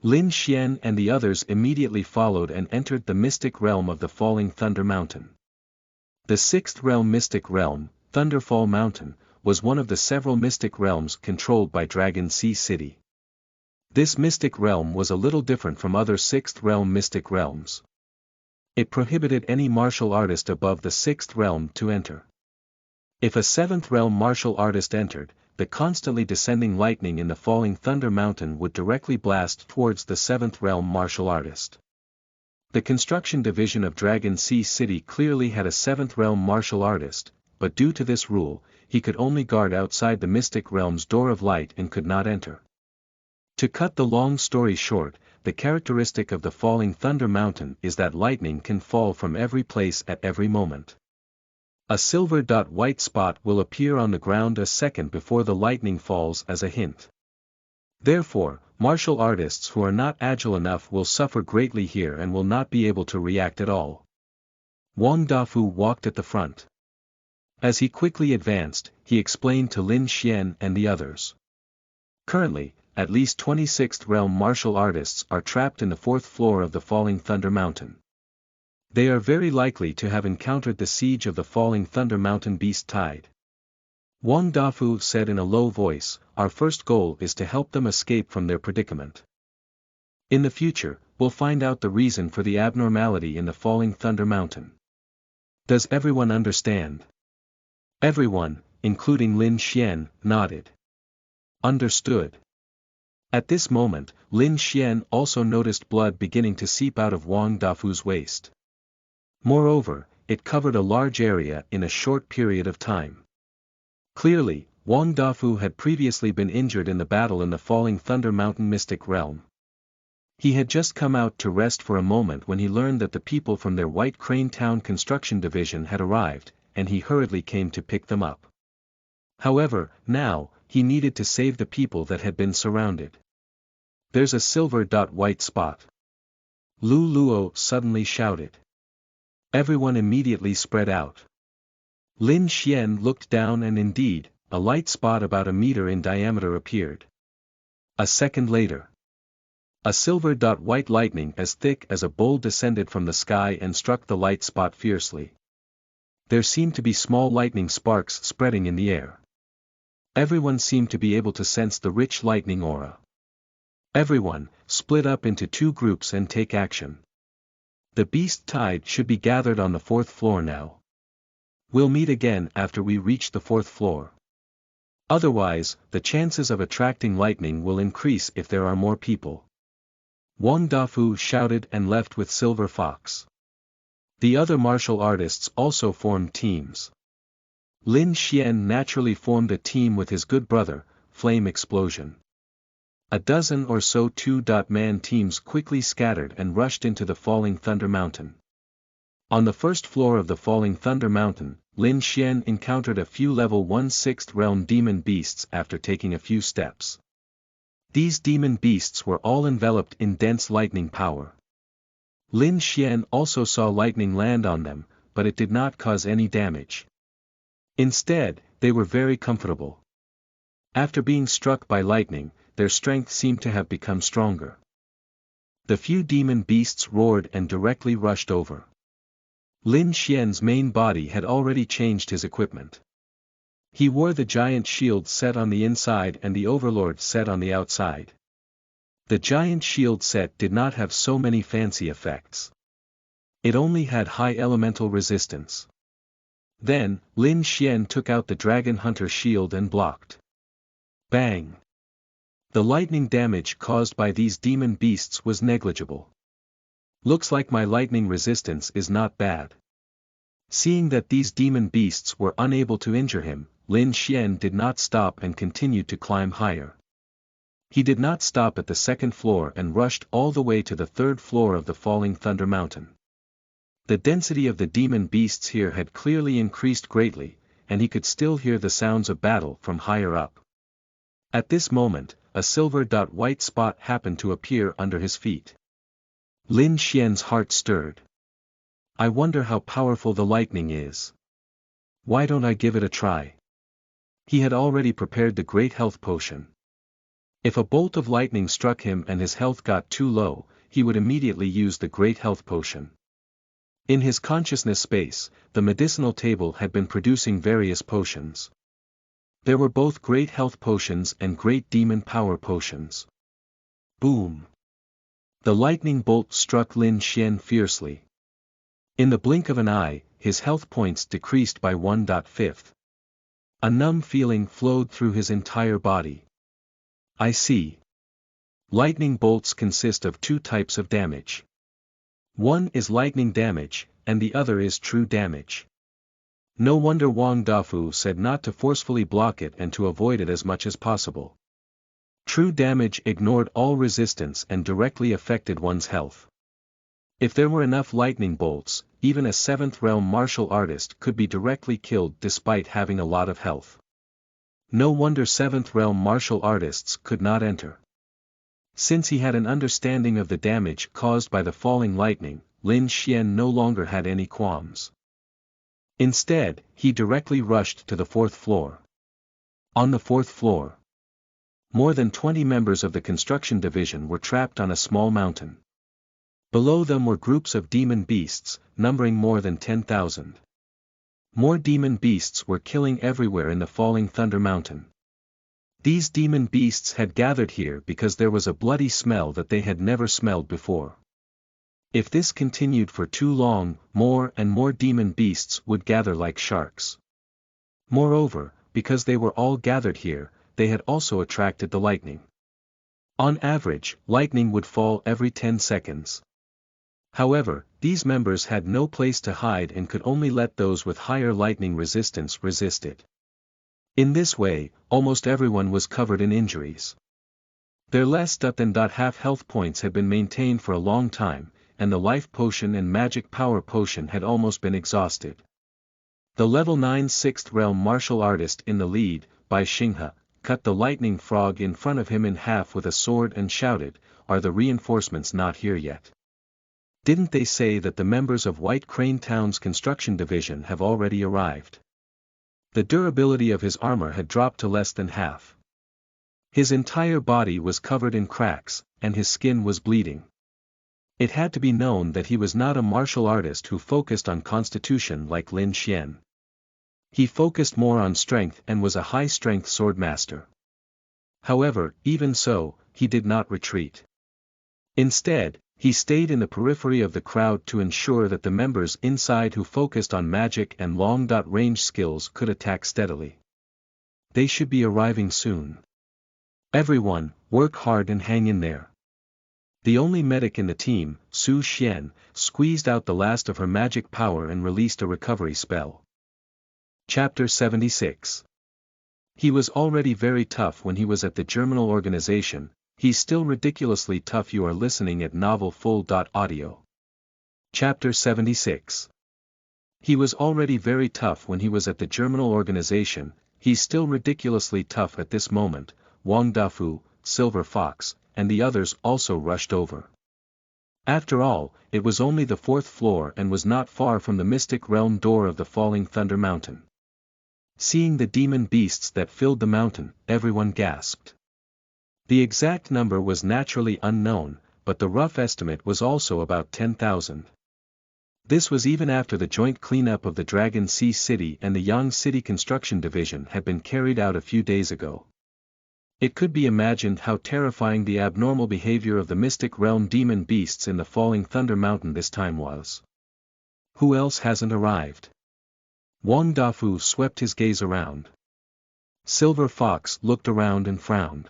[SPEAKER 1] Lin Xian and the others immediately followed and entered the mystic realm of the Falling Thunder Mountain. The 6th realm, Mystic Realm, Thunderfall Mountain, was one of the several mystic realms controlled by Dragon Sea City. This mystic realm was a little different from other 6th realm mystic realms. It prohibited any martial artist above the 6th realm to enter. If a 7th realm martial artist entered, the constantly descending lightning in the Falling Thunder Mountain would directly blast towards the 7th realm martial artist. The construction division of Dragon Sea City clearly had a 7th realm martial artist, but due to this rule, he could only guard outside the mystic realm's door of light and could not enter. To cut the long story short, the characteristic of the Falling Thunder Mountain is that lightning can fall from every place at every moment. A silver white spot will appear on the ground a second before the lightning falls as a hint. Therefore, martial artists who are not agile enough will suffer greatly here and will not be able to react at all. Wang Dafu walked at the front. As he quickly advanced, he explained to Lin Xian and the others. Currently, at least 26th realm martial artists are trapped in the 4th floor of the Falling Thunder Mountain. They are very likely to have encountered the siege of the Falling Thunder Mountain beast tide. Wang Dafu said in a low voice, our first goal is to help them escape from their predicament. In the future, we'll find out the reason for the abnormality in the Falling Thunder Mountain. Does everyone understand? Everyone, including Lin Xian, nodded. Understood. At this moment, Lin Xian also noticed blood beginning to seep out of Wang Dafu's waist. Moreover, it covered a large area in a short period of time. Clearly, Wang Dafu had previously been injured in the battle in the Falling Thunder Mountain mystic realm. He had just come out to rest for a moment when he learned that the people from their White Crane Town construction division had arrived, and he hurriedly came to pick them up. However, now, he needed to save the people that had been surrounded. There's a silver white spot. Lu Luo suddenly shouted. Everyone immediately spread out. Lin Xian looked down and indeed, a light spot about a meter in diameter appeared. A second later. A silver white lightning as thick as a bowl descended from the sky and struck the light spot fiercely. There seemed to be small lightning sparks spreading in the air. Everyone seemed to be able to sense the rich lightning aura. Everyone, split up into 2 groups and take action. The beast tide should be gathered on the 4th floor now. We'll meet again after we reach the 4th floor. Otherwise, the chances of attracting lightning will increase if there are more people. Wang Dafu shouted and left with Silver Fox. The other martial artists also formed teams. Lin Xian naturally formed a team with his good brother, Flame Explosion. A dozen or so 2-man teams quickly scattered and rushed into the Falling Thunder Mountain. On the 1st floor of the Falling Thunder Mountain, Lin Xian encountered a few level 1/6th realm demon beasts after taking a few steps. These demon beasts were all enveloped in dense lightning power. Lin Xian also saw lightning land on them, but it did not cause any damage. Instead, they were very comfortable. After being struck by lightning, their strength seemed to have become stronger. The few demon beasts roared and directly rushed over. Lin Xian's main body had already changed his equipment. He wore the giant shield set on the inside and the overlord set on the outside. The giant shield set did not have so many fancy effects. It only had high elemental resistance. Then, Lin Xian took out the dragon hunter shield and blocked. Bang! The lightning damage caused by these demon beasts was negligible. Looks like my lightning resistance is not bad. Seeing that these demon beasts were unable to injure him, Lin Xian did not stop and continued to climb higher. He did not stop at the second floor and rushed all the way to the third floor of the falling Thunder Mountain. The density of the demon beasts here had clearly increased greatly, and he could still hear the sounds of battle from higher up. At this moment, a silver-white spot happened to appear under his feet. Lin Xian's heart stirred. I wonder how powerful the lightning is. Why don't I give it a try? He had already prepared the great health potion. If a bolt of lightning struck him and his health got too low, he would immediately use the great health potion. In his consciousness space, the medicinal table had been producing various potions. There were both great health potions and great demon power potions. Boom! The lightning bolt struck Lin Xian fiercely. In the blink of an eye, his health points decreased by 1/5. A numb feeling flowed through his entire body. I see. Lightning bolts consist of two types of damage. One is lightning damage, and the other is true damage. No wonder Wang Dafu said not to forcefully block it and to avoid it as much as possible. True damage ignored all resistance and directly affected one's health. If there were enough lightning bolts, even a 7th realm martial artist could be directly killed despite having a lot of health. No wonder 7th realm martial artists could not enter. Since he had an understanding of the damage caused by the falling lightning, Lin Xian no longer had any qualms. Instead, he directly rushed to the 4th floor. On the 4th floor, more than 20 members of the construction division were trapped on a small mountain. Below them were groups of demon beasts, numbering more than 10,000. More demon beasts were killing everywhere in the falling Thunder Mountain. These demon beasts had gathered here because there was a bloody smell that they had never smelled before. If this continued for too long, more and more demon beasts would gather like sharks. Moreover, because they were all gathered here, they had also attracted the lightning. On average, lightning would fall every 10 seconds. However, these members had no place to hide and could only let those with higher lightning resistance resist it. In this way, almost everyone was covered in injuries. Their less than half health points had been maintained for a long time, and the life potion and magic power potion had almost been exhausted. The level 9 6th realm martial artist in the lead, Bai Xinghe, cut the lightning frog in front of him in half with a sword and shouted, "Are the reinforcements not here yet? Didn't they say that the members of White Crane Town's construction division have already arrived?" The durability of his armor had dropped to less than half. His entire body was covered in cracks, and his skin was bleeding. It had to be known that he was not a martial artist who focused on constitution like Lin Xian. He focused more on strength and was a high-strength sword master. However, even so, he did not retreat. Instead, he stayed in the periphery of the crowd to ensure that the members inside who focused on magic and long-range skills could attack steadily. They should be arriving soon. Everyone, work hard and hang in there. The only medic in the team, Su Xian, squeezed out the last of her magic power and released a recovery spell. Chapter 76. He was already very tough when he was at the Germinal organization. He's still ridiculously tough. You are listening at novelfull.audio. Chapter 76. He was already very tough when he was at the Germinal organization. He's still ridiculously tough at this moment. Wang Dafu, Silver Fox, and the others also rushed over. After all, it was only the fourth floor and was not far from the mystic realm door of the falling Thunder Mountain. Seeing the demon beasts that filled the mountain, everyone gasped. The exact number was naturally unknown, but the rough estimate was also about 10,000. This was even after the joint cleanup of the Dragon Sea City and the Yang City Construction Division had been carried out a few days ago. It could be imagined how terrifying the abnormal behavior of the mystic realm demon beasts in the falling Thunder Mountain this time was. Who else hasn't arrived? Wang Dafu swept his gaze around. Silver Fox looked around and frowned.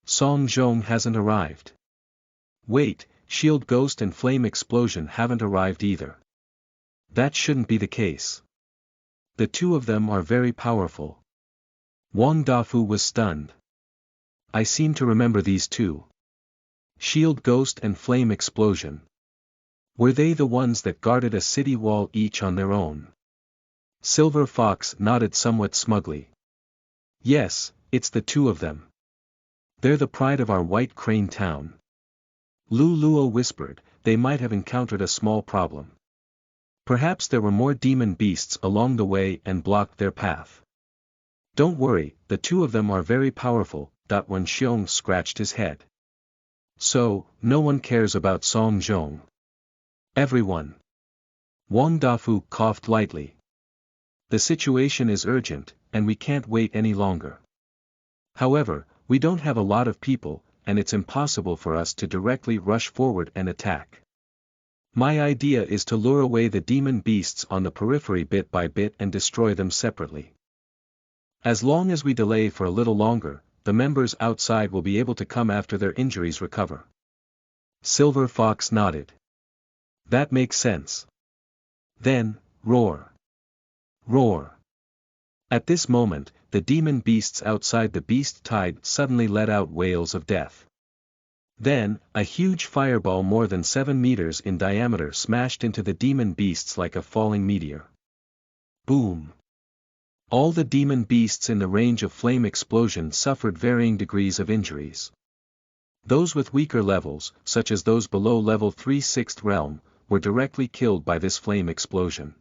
[SPEAKER 1] Song Zhong hasn't arrived. Wait, Shield Ghost and Flame Explosion haven't arrived either. That shouldn't be the case. The two of them are very powerful. Wang Dafu was stunned. I seem to remember these two. Shield Ghost and Flame Explosion. Were they the ones that guarded a city wall each on their own? Silver Fox nodded somewhat smugly. Yes, it's the two of them. They're the pride of our White Crane town. Lu Luo whispered, they might have encountered a small problem. Perhaps there were more demon beasts along the way and blocked their path. Don't worry, the two of them are very powerful. Wen Xiong scratched his head. So, no one cares about Song Zhong. Everyone. Wang Dafu coughed lightly. The situation is urgent, and we can't wait any longer. However, we don't have a lot of people, and it's impossible for us to directly rush forward and attack. My idea is to lure away the demon beasts on the periphery bit by bit and destroy them separately. As long as we delay for a little longer, the members outside will be able to come after their injuries recover. Silver Fox nodded. That makes sense. Then, roar. Roar. At this moment, the demon beasts outside the beast tide suddenly let out wails of death. Then, a huge fireball more than 7 meters in diameter smashed into the demon beasts like a falling meteor. Boom. All the demon beasts in the range of Flame Explosion suffered varying degrees of injuries. Those with weaker levels, such as those below level 3 6th realm, were directly killed by this Flame Explosion.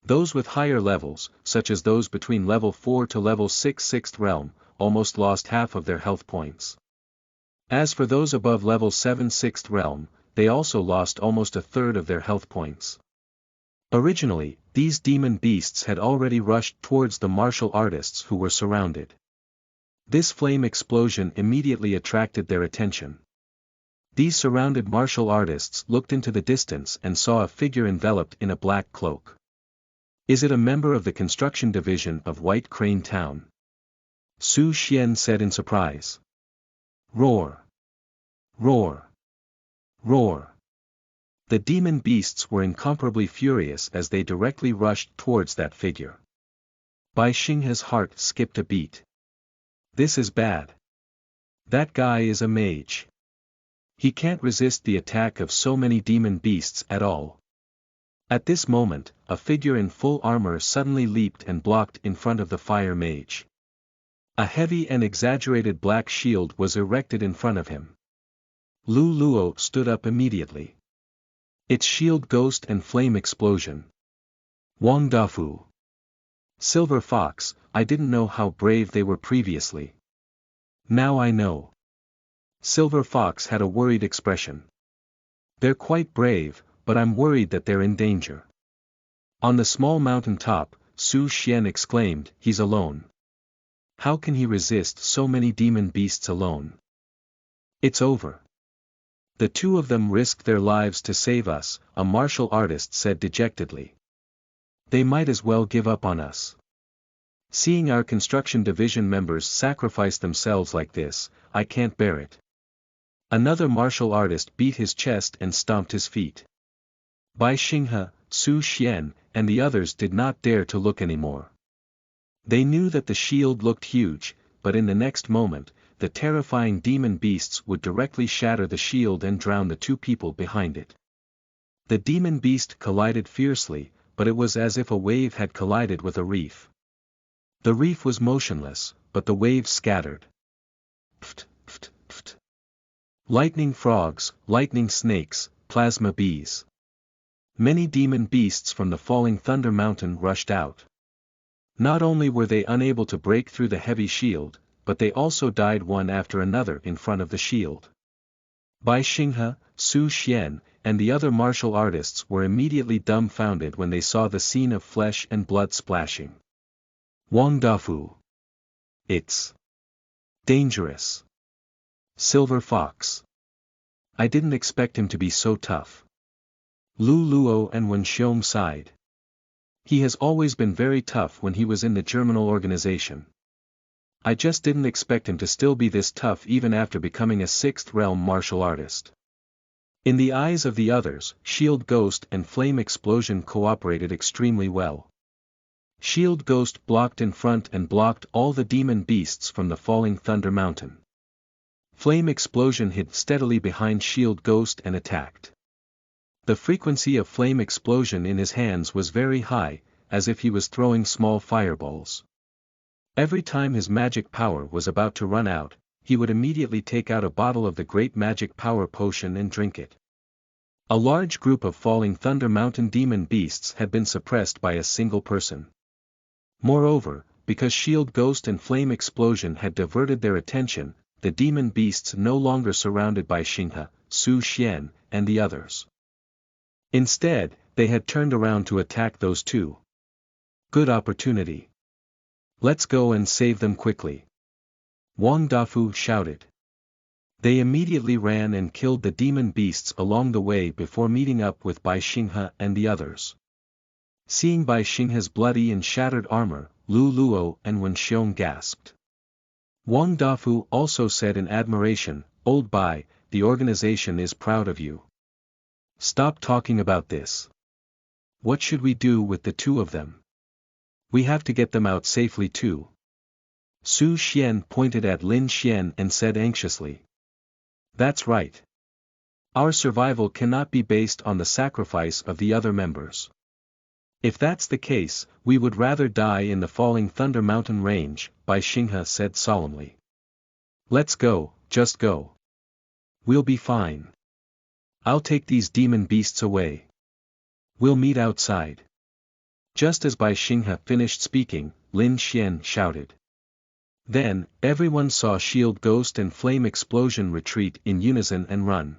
[SPEAKER 1] Those with higher levels, such as those between level 4 to level 6 6th realm, almost lost half of their health points. As for those above level 7 6th realm, they also lost almost a third of their health points. Originally, these demon beasts had already rushed towards the martial artists who were surrounded. This flame explosion immediately attracted their attention. These surrounded martial artists looked into the distance and saw a figure enveloped in a black cloak. Is it a member of the construction division of White Crane Town? Su Xian said in surprise. Roar! Roar! Roar! The demon beasts were incomparably furious as they directly rushed towards that figure. Bai Xinghe's heart skipped a beat. This is bad. That guy is a mage. He can't resist the attack of so many demon beasts at all. At this moment, a figure in full armor suddenly leaped and blocked in front of the fire mage. A heavy and exaggerated black shield was erected in front of him. Lu Luo stood up immediately. It's Shield Ghost and Flame Explosion. Wang Dafu. Silver Fox, I didn't know how brave they were previously. Now I know. Silver Fox had a worried expression. They're quite brave, but I'm worried that they're in danger. On the small mountain top, Su Xian exclaimed, he's alone. How can he resist so many demon beasts alone? It's over. The two of them risked their lives to save us, a martial artist said dejectedly. They might as well give up on us. Seeing our construction division members sacrifice themselves like this, I can't bear it. Another martial artist beat his chest and stomped his feet. Bai Xinghe, Su Xian, and the others did not dare to look anymore. They knew that the shield looked huge, but in the next moment, the terrifying demon beasts would directly shatter the shield and drown the two people behind it. The demon beast collided fiercely, but it was as if a wave had collided with a reef. The reef was motionless, but the waves scattered. Pft, pft, pft. Lightning frogs, lightning snakes, plasma bees. Many demon beasts from the falling Thunder Mountain rushed out. Not only were they unable to break through the heavy shield, but they also died one after another in front of the shield. Bai Xinghe, Su Xian, and the other martial artists were immediately dumbfounded when they saw the scene of flesh and blood splashing. Wang Dafu. It's dangerous. Silver Fox. I didn't expect him to be so tough. Lu Luo and Wen Xiong sighed. He has always been very tough when he was in the Germinal organization. I just didn't expect him to still be this tough even after becoming a 6th realm martial artist. In the eyes of the others, Shield Ghost and Flame Explosion cooperated extremely well. Shield Ghost blocked in front and blocked all the demon beasts from the falling Thunder Mountain. Flame Explosion hid steadily behind Shield Ghost and attacked. The frequency of Flame Explosion in his hands was very high, as if he was throwing small fireballs. Every time his magic power was about to run out, he would immediately take out a bottle of the great magic power potion and drink it. A large group of falling Thunder Mountain demon beasts had been suppressed by a single person. Moreover, because Shield Ghost and Flame Explosion had diverted their attention, the demon beasts no longer surrounded Bai Xinghe, Su Xian, and the others. Instead, they had turned around to attack those two. Good opportunity. Let's go and save them quickly. Wang Dafu shouted. They immediately ran and killed the demon beasts along the way before meeting up with Bai Xinghe and the others. Seeing Bai Xinghe's bloody and shattered armor, Lu Luo and Wen Xiong gasped. Wang Dafu also said in admiration, "Old Bai, the organization is proud of you. Stop talking about this. What should we do with the two of them? We have to get them out safely too." Su Xian pointed at Lin Xian and said anxiously. That's right. Our survival cannot be based on the sacrifice of the other members. If that's the case, we would rather die in the falling Thunder Mountain range, Bai Xinghe said solemnly. Let's go, just go. We'll be fine. I'll take these demon beasts away. We'll meet outside. Just as Bai Xinghe finished speaking, Lin Xian shouted. Then, everyone saw Shield Ghost and Flame Explosion retreat in unison and run.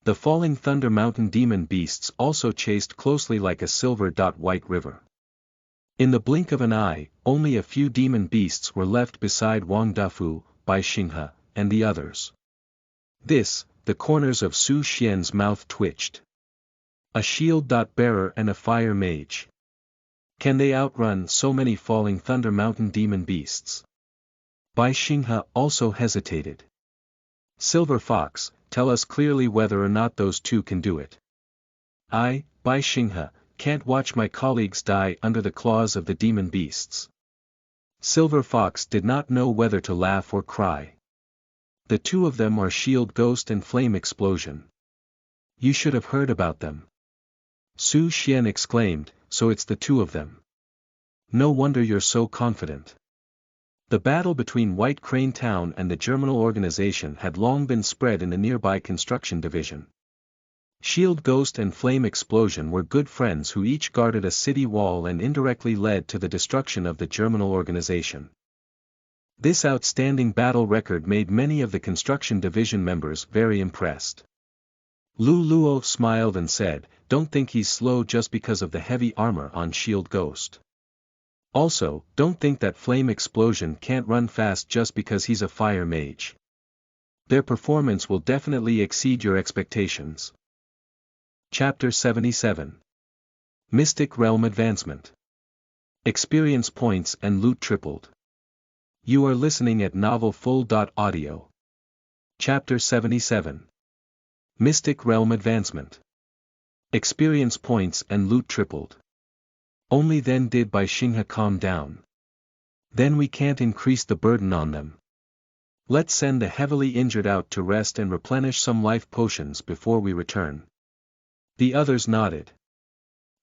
[SPEAKER 1] The falling Thunder Mountain demon beasts also chased closely like a silver-white river. In the blink of an eye, only a few demon beasts were left beside Wang Dafu, Bai Xinghe, and the others. The corners of Su Xian's mouth twitched. A shield-bearer and a fire mage. Can they outrun so many falling Thunder Mountain demon beasts? Bai Xinghe also hesitated. Silver Fox, tell us clearly whether or not those two can do it. I, Bai Xinghe, can't watch my colleagues die under the claws of the demon beasts. Silver Fox did not know whether to laugh or cry. The two of them are Shield Ghost and Flame Explosion. You should have heard about them. Su Xian exclaimed, so it's the two of them. No wonder you're so confident. The battle between White Crane Town and the Germinal organization had long been spread in the nearby construction division. Shield Ghost and Flame Explosion were good friends who each guarded a city wall and indirectly led to the destruction of the Germinal organization. This outstanding battle record made many of the construction division members very impressed. Lu Luo smiled and said, don't think he's slow just because of the heavy armor on Shield Ghost. Also, don't think that Flame Explosion can't run fast just because he's a fire mage. Their performance will definitely exceed your expectations. Chapter 77. Mystic Realm Advancement. Experience points and loot tripled. You are listening at NovelFull.audio. Chapter 77. Mystic Realm Advancement. Experience points and loot tripled. Only then did Bai Xinghe calm down. Then we can't increase the burden on them. Let's send the heavily injured out to rest and replenish some life potions before we return. The others nodded.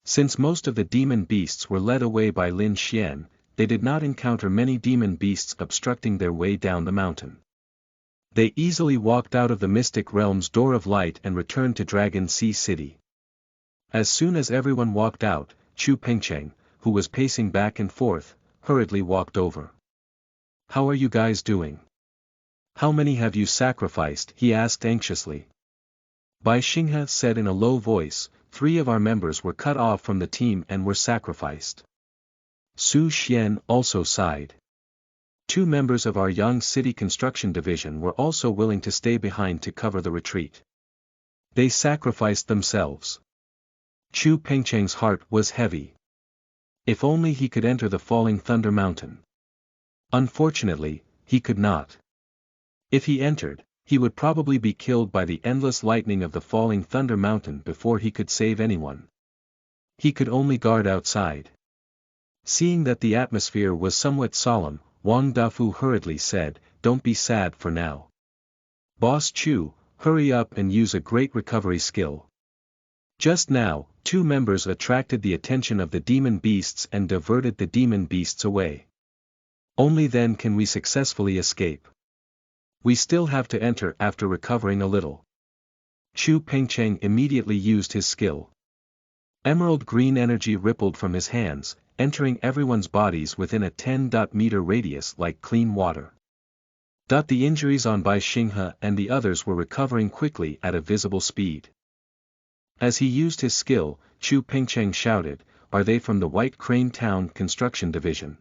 [SPEAKER 1] Since most of the demon beasts were led away by Lin Xian, they did not encounter many demon beasts obstructing their way down the mountain. They easily walked out of the Mystic Realm's door of light and returned to Dragon Sea City. As soon as everyone walked out, Chu Pengcheng, who was pacing back and forth, hurriedly walked over. "How are you guys doing? How many have you sacrificed?" he asked anxiously. Bai Xinghe said in a low voice, "3 of our members were cut off from the team and were sacrificed." Su Xian also sighed. 2 members of our Yang City Construction Division were also willing to stay behind to cover the retreat. They sacrificed themselves. Chu Pengcheng's heart was heavy. If only he could enter the Falling Thunder Mountain. Unfortunately, he could not. If he entered, he would probably be killed by the endless lightning of the Falling Thunder Mountain before he could save anyone. He could only guard outside. Seeing that the atmosphere was somewhat solemn, Wang Dafu hurriedly said, "Don't be sad for now. Boss Chu, hurry up and use a great recovery skill." Just now, 2 members attracted the attention of the demon beasts and diverted the demon beasts away. Only then can we successfully escape. We still have to enter after recovering a little. Chu Pengcheng immediately used his skill. Emerald green energy rippled from his hands, entering everyone's bodies within a 10-meter radius like clean water. The injuries on Bai Xinghe and the others were recovering quickly at a visible speed. As he used his skill, Chu Pengcheng shouted, "Are they from the White Crane Town Construction Division?"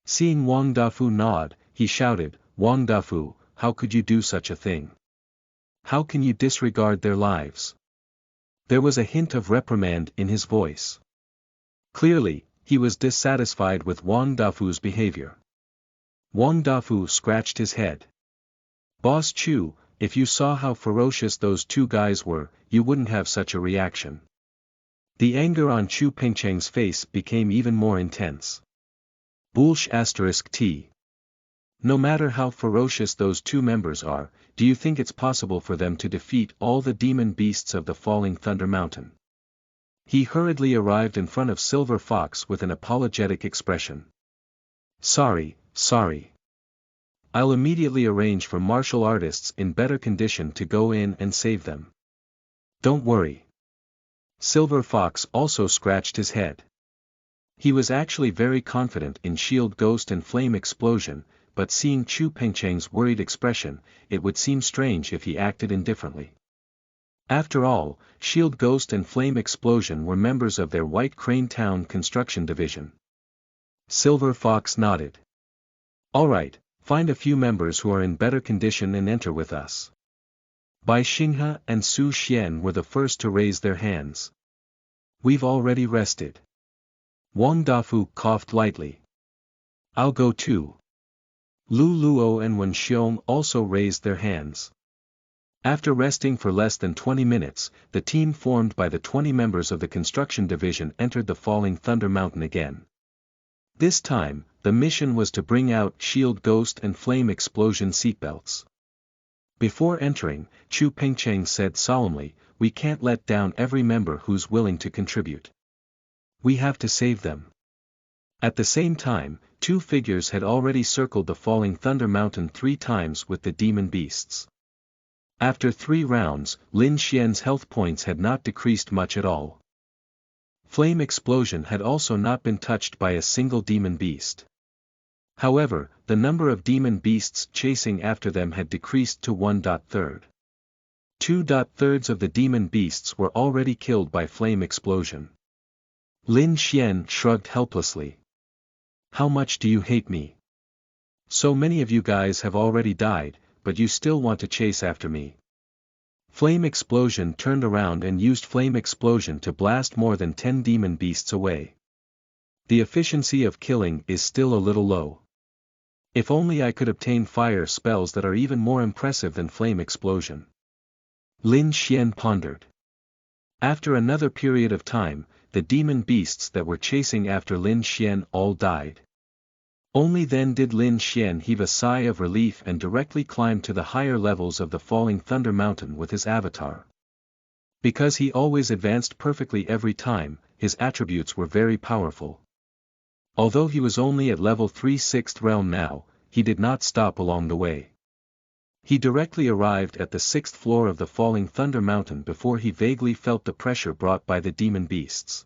[SPEAKER 1] Seeing Wang Dafu nod, he shouted, "Wang Dafu, how could you do such a thing? How can you disregard their lives?" There was a hint of reprimand in his voice. Clearly, he was dissatisfied with Wang Dafu's behavior. Wang Dafu scratched his head. "Boss Chu, if you saw how ferocious those 2 guys were, you wouldn't have such a reaction." The anger on Chu Pengcheng's face became even more intense. Bulsh *T. No matter how ferocious those 2 members are, do you think it's possible for them to defeat all the demon beasts of the Falling Thunder Mountain? He hurriedly arrived in front of Silver Fox with an apologetic expression. Sorry. I'll immediately arrange for martial artists in better condition to go in and save them. Don't worry." Silver Fox also scratched his head. He was actually very confident in Shield Ghost and Flame Explosion, but seeing Chu Pengcheng's worried expression, it would seem strange if he acted indifferently. After all, Shield Ghost and Flame Explosion were members of their White Crane Town Construction Division. Silver Fox nodded. "All right, find a few members who are in better condition and enter with us." Bai Xinghe and Su Xian were the first to raise their hands. "We've already rested." Wang Dafu coughed lightly. "I'll go too." Lu Luo and Wen Xiong also raised their hands. After resting for less than 20 minutes, the team formed by the 20 members of the construction division entered the Falling Thunder Mountain again. This time, the mission was to bring out Shield Ghost and Flame Explosion seatbelts. Before entering, Chu Pengcheng said solemnly, "We can't let down every member who's willing to contribute. We have to save them." At the same time, 2 figures had already circled the Falling Thunder Mountain 3 times with the demon beasts. After 3 rounds, Lin Xian's health points had not decreased much at all. Flame Explosion had also not been touched by a single demon beast. However, the number of demon beasts chasing after them had decreased to 1/3. 2/3 of the demon beasts were already killed by Flame Explosion. Lin Xian shrugged helplessly. "How much do you hate me? So many of you guys have already died, but you still want to chase after me." Flame Explosion turned around and used Flame Explosion to blast more than 10 demon beasts away. The efficiency of killing is still a little low. If only I could obtain fire spells that are even more impressive than Flame Explosion. Lin Xian pondered. After another period of time, the demon beasts that were chasing after Lin Xian all died. Only then did Lin Xian heave a sigh of relief and directly climb to the higher levels of the Falling Thunder Mountain with his avatar. Because he always advanced perfectly every time, his attributes were very powerful. Although he was only at level 3 6th realm now, he did not stop along the way. He directly arrived at the 6th floor of the falling Thunder Mountain before he vaguely felt the pressure brought by the demon beasts.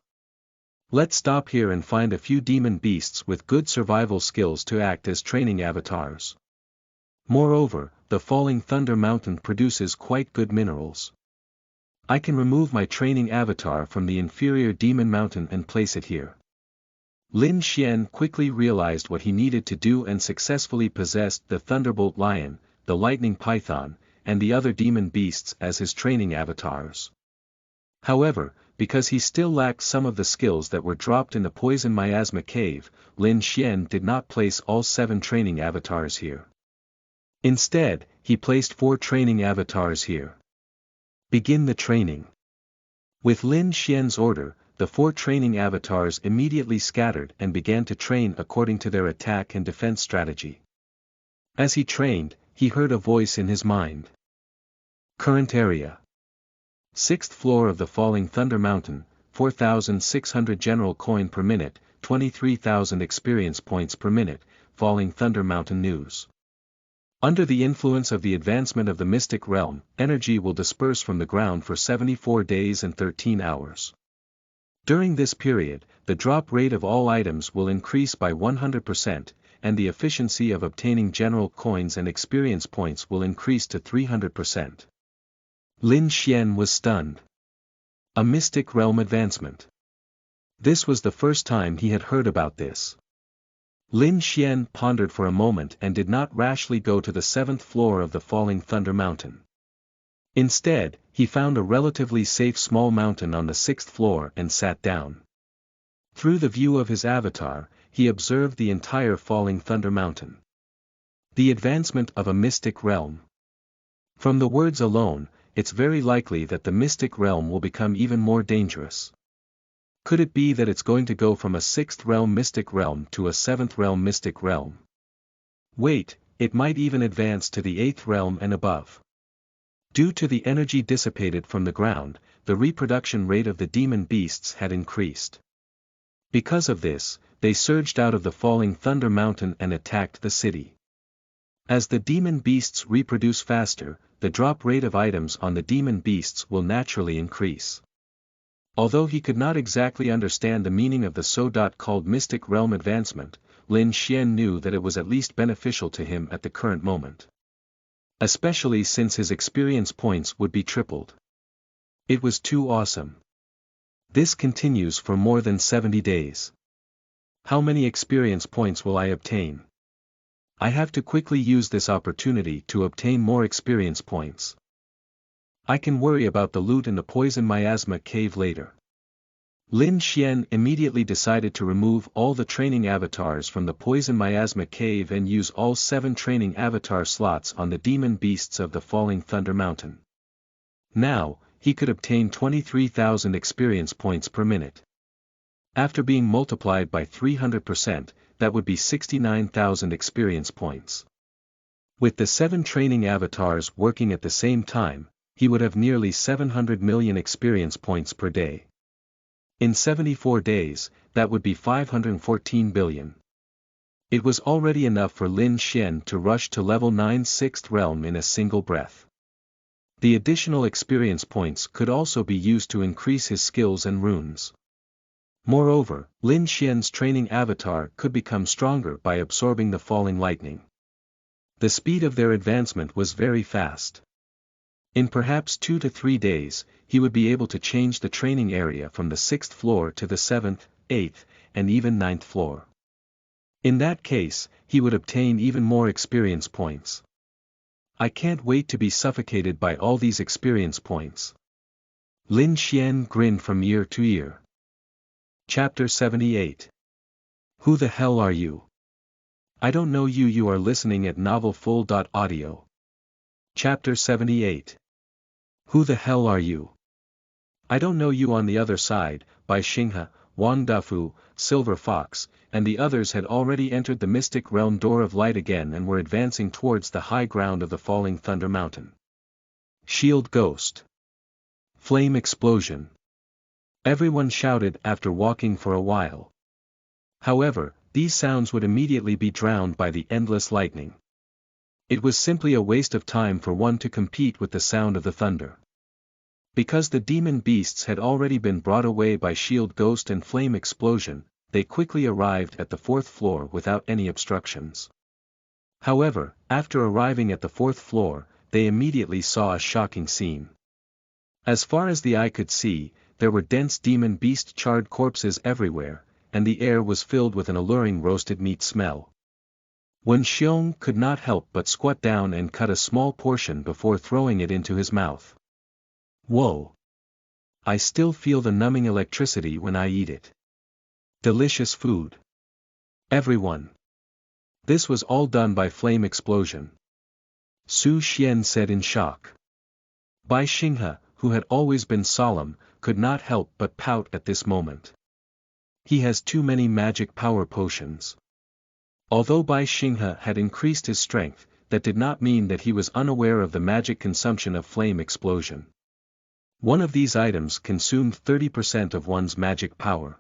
[SPEAKER 1] Let's stop here and find a few demon beasts with good survival skills to act as training avatars. Moreover, the falling Thunder Mountain produces quite good minerals. I can remove my training avatar from the inferior demon mountain and place it here. Lin Xian quickly realized what he needed to do and successfully possessed the Thunderbolt Lion, the Lightning Python, and the other demon beasts as his training avatars. However, because he still lacked some of the skills that were dropped in the Poison Miasma Cave, Lin Xian did not place all 7 training avatars here. Instead, he placed 4 training avatars here. Begin the training. With Lin Xian's order, the 4 training avatars immediately scattered and began to train according to their attack and defense strategy. As he trained, he heard a voice in his mind. Current area. 6th floor of the falling Thunder Mountain, 4,600 general coin per minute, 23,000 experience points per minute, falling Thunder Mountain news. Under the influence of the advancement of the mystic realm, energy will disperse from the ground for 74 days and 13 hours. During this period, the drop rate of all items will increase by 100%, and the efficiency of obtaining general coins and experience points will increase to 300%. Lin Xian was stunned. A mystic realm advancement. This was the first time he had heard about this. Lin Xian pondered for a moment and did not rashly go to the 7th floor of the falling Thunder Mountain. Instead, he found a relatively safe small mountain on the 6th floor and sat down. Through the view of his avatar, he observed the entire falling Thunder Mountain. The advancement of a mystic realm. From the words alone, it's very likely that the mystic realm will become even more dangerous. Could it be that it's going to go from a 6th realm mystic realm to a 7th realm mystic realm? Wait, it might even advance to the 8th realm and above. Due to the energy dissipated from the ground, the reproduction rate of the demon beasts had increased. Because of this, they surged out of the falling Thunder Mountain and attacked the city. As the demon beasts reproduce faster, the drop rate of items on the demon beasts will naturally increase. Although he could not exactly understand the meaning of the so-called mystic realm advancement, Lin Xian knew that it was at least beneficial to him at the current moment. Especially since his experience points would be tripled. It was too awesome. This continues for more than 70 days. How many experience points will I obtain? I have to quickly use this opportunity to obtain more experience points. I can worry about the loot in the Poison Miasma Cave later. Lin Xian immediately decided to remove all the training avatars from the Poison Miasma Cave and use all 7 training avatar slots on the demon beasts of the falling Thunder Mountain. Now, he could obtain 23,000 experience points per minute. After being multiplied by 300%, that would be 69,000 experience points. With the 7 training avatars working at the same time, he would have nearly 700 million experience points per day. In 74 days, that would be 514 billion. It was already enough for Lin Xian to rush to level 9 6th realm in a single breath. The additional experience points could also be used to increase his skills and runes. Moreover, Lin Xian's training avatar could become stronger by absorbing the falling lightning. The speed of their advancement was very fast. In perhaps 2 to 3 days, he would be able to change the training area from the 6th floor to the 7th, 8th, and even 9th floor. In that case, he would obtain even more experience points. I can't wait to be suffocated by all these experience points. Lin Xian grinned from ear to ear. Chapter 78. Who the hell are you? I don't know you. You are listening at novelfull.audio. Chapter 78. Who the hell are you? I don't know you. On the other side, Bai Xinghe, Wang Dafu, Silver Fox, and the others had already entered the mystic realm door of light again and were advancing towards the high ground of the falling Thunder Mountain. Shield Ghost. Flame Explosion. Everyone shouted after walking for a while. However, these sounds would immediately be drowned by the endless lightning. It was simply a waste of time for one to compete with the sound of the thunder. Because the demon beasts had already been brought away by Shield Ghost and Flame Explosion, they quickly arrived at the fourth floor without any obstructions. However, after arriving at the fourth floor, they immediately saw a shocking scene. As far as the eye could see, there were dense demon beast charred corpses everywhere, and the air was filled with an alluring roasted meat smell. Wen Xiong could not help but squat down and cut a small portion before throwing it into his mouth. Whoa! I still feel the numbing electricity when I eat it. Delicious food. Everyone. This was all done by Flame Explosion. Su Xian said in shock. Bai Xinghe, who had always been solemn, could not help but pout at this moment. He has too many magic power potions. Although Bai Xinghe had increased his strength, that did not mean that he was unaware of the magic consumption of Flame Explosion. One of these items consumed 30% of one's magic power.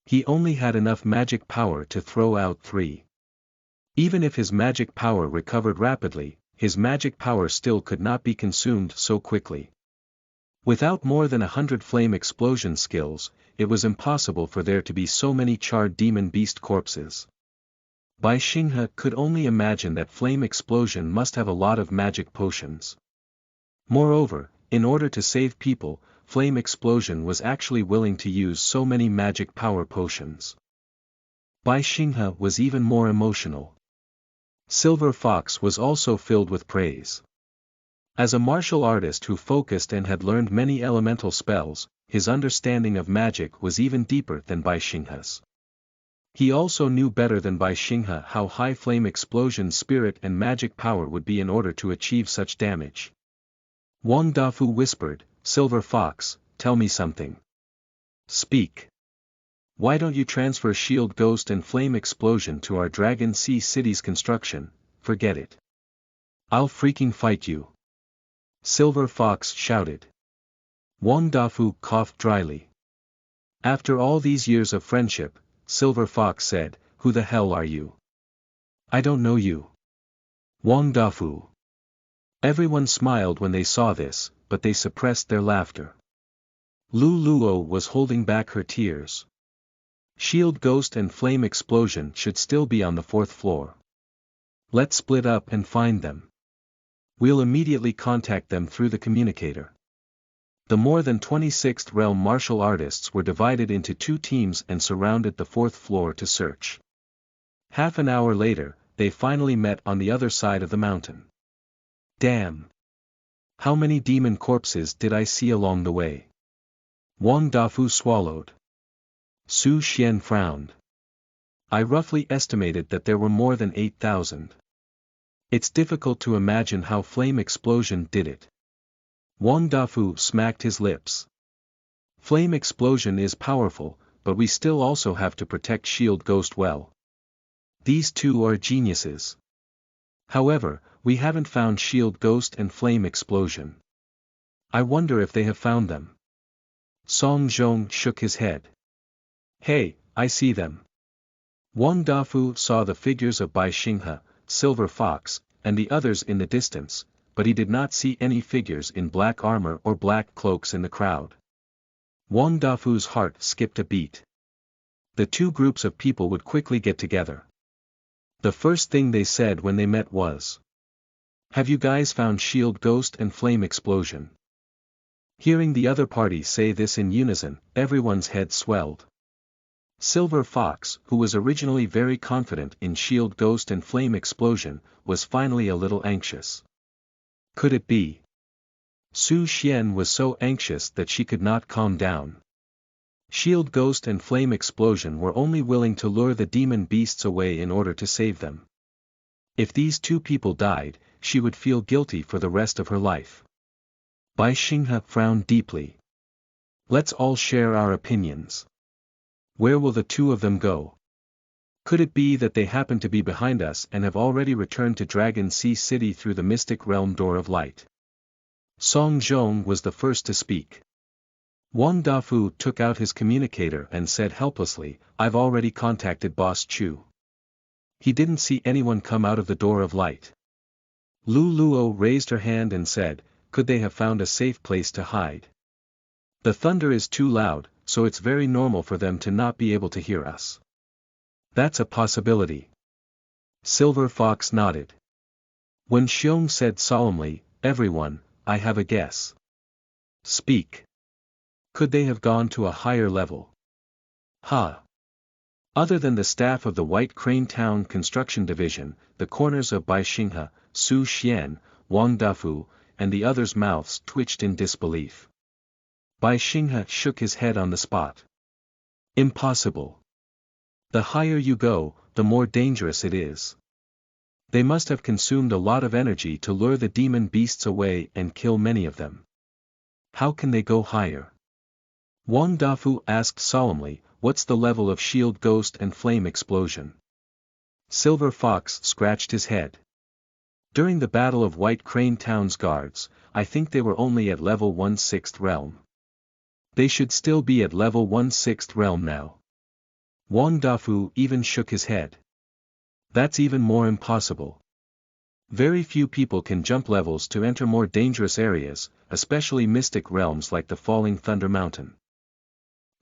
[SPEAKER 1] He only had enough magic power to throw out 3. Even if his magic power recovered rapidly, his magic power still could not be consumed so quickly. Without more than 100 flame explosion skills, it was impossible for there to be so many charred demon beast corpses. Bai Xinghe could only imagine that flame explosion must have a lot of magic potions. Moreover, in order to save people, Flame Explosion was actually willing to use so many magic power potions. Bai Xinghe was even more emotional. Silver Fox was also filled with praise. As a martial artist who focused and had learned many elemental spells, his understanding of magic was even deeper than Bai Xinghe's. He also knew better than Bai Xinghe how high Flame Explosion's spirit and magic power would be in order to achieve such damage. Wang Dafu whispered, Silver Fox, tell me something. Speak. Why don't you transfer Shield Ghost and Flame Explosion to our Dragon Sea City's construction? Forget it. I'll freaking fight you. Silver Fox shouted. Wang Dafu coughed dryly. After all these years of friendship, Silver Fox said, who the hell are you? I don't know you. Wang Dafu. Everyone smiled when they saw this, but they suppressed their laughter. Lu Luo was holding back her tears. Shield Ghost and Flame Explosion should still be on the fourth floor. Let's split up and find them. We'll immediately contact them through the communicator. The more than 26th realm martial artists were divided into 2 teams and surrounded the fourth floor to search. Half an hour later, they finally met on the other side of the mountain. Damn! How many demon corpses did I see along the way? Wang Dafu swallowed. Su Xian frowned. I roughly estimated that there were more than 8,000. It's difficult to imagine how Flame Explosion did it. Wang Dafu smacked his lips. Flame Explosion is powerful, but we still also have to protect Shield Ghost well. These 2 are geniuses. However, we haven't found Shield Ghost and Flame Explosion. I wonder if they have found them. Song Zhong shook his head. Hey, I see them. Wang Dafu saw the figures of Bai Xinghe, Silver Fox, and the others in the distance, but he did not see any figures in black armor or black cloaks in the crowd. Wang Dafu's heart skipped a beat. The 2 groups of people would quickly get together. The first thing they said when they met was, have you guys found Shield Ghost and Flame Explosion? Hearing the other party say this in unison, everyone's head swelled. Silver Fox, who was originally very confident in Shield Ghost and Flame Explosion, was finally a little anxious. Could it be? Su Xian was so anxious that she could not calm down. Shield Ghost and Flame Explosion were only willing to lure the demon beasts away in order to save them. If these 2 people died, she would feel guilty for the rest of her life. Bai Xinghe frowned deeply. Let's all share our opinions. Where will the 2 of them go? Could it be that they happen to be behind us and have already returned to Dragon Sea City through the Mystic Realm Door of Light? Song Zhong was the first to speak. Wang Dafu took out his communicator and said helplessly, I've already contacted Boss Chu. He didn't see anyone come out of the Door of Light. Lu Luo raised her hand and said, could they have found a safe place to hide? The thunder is too loud, so it's very normal for them to not be able to hear us. That's a possibility. Silver Fox nodded. Wen Xiong said solemnly, everyone, I have a guess. Speak. Could they have gone to a higher level? Ha! Other than the staff of the White Crane Town Construction Division, the corners of Bai Xinghe, Su Xian, Wang Dafu, and the others' mouths twitched in disbelief. Bai Xinghe shook his head on the spot. Impossible. The higher you go, the more dangerous it is. They must have consumed a lot of energy to lure the demon beasts away and kill many of them. How can they go higher? Wang Dafu asked solemnly, what's the level of shield ghost and flame explosion? Silver Fox scratched his head. During the Battle of White Crane Town's guards, I think they were only at level 1/6 realm. They should still be at level 1/6 realm now. Wang Dafu even shook his head. That's even more impossible. Very few people can jump levels to enter more dangerous areas, especially mystic realms like the Falling Thunder Mountain.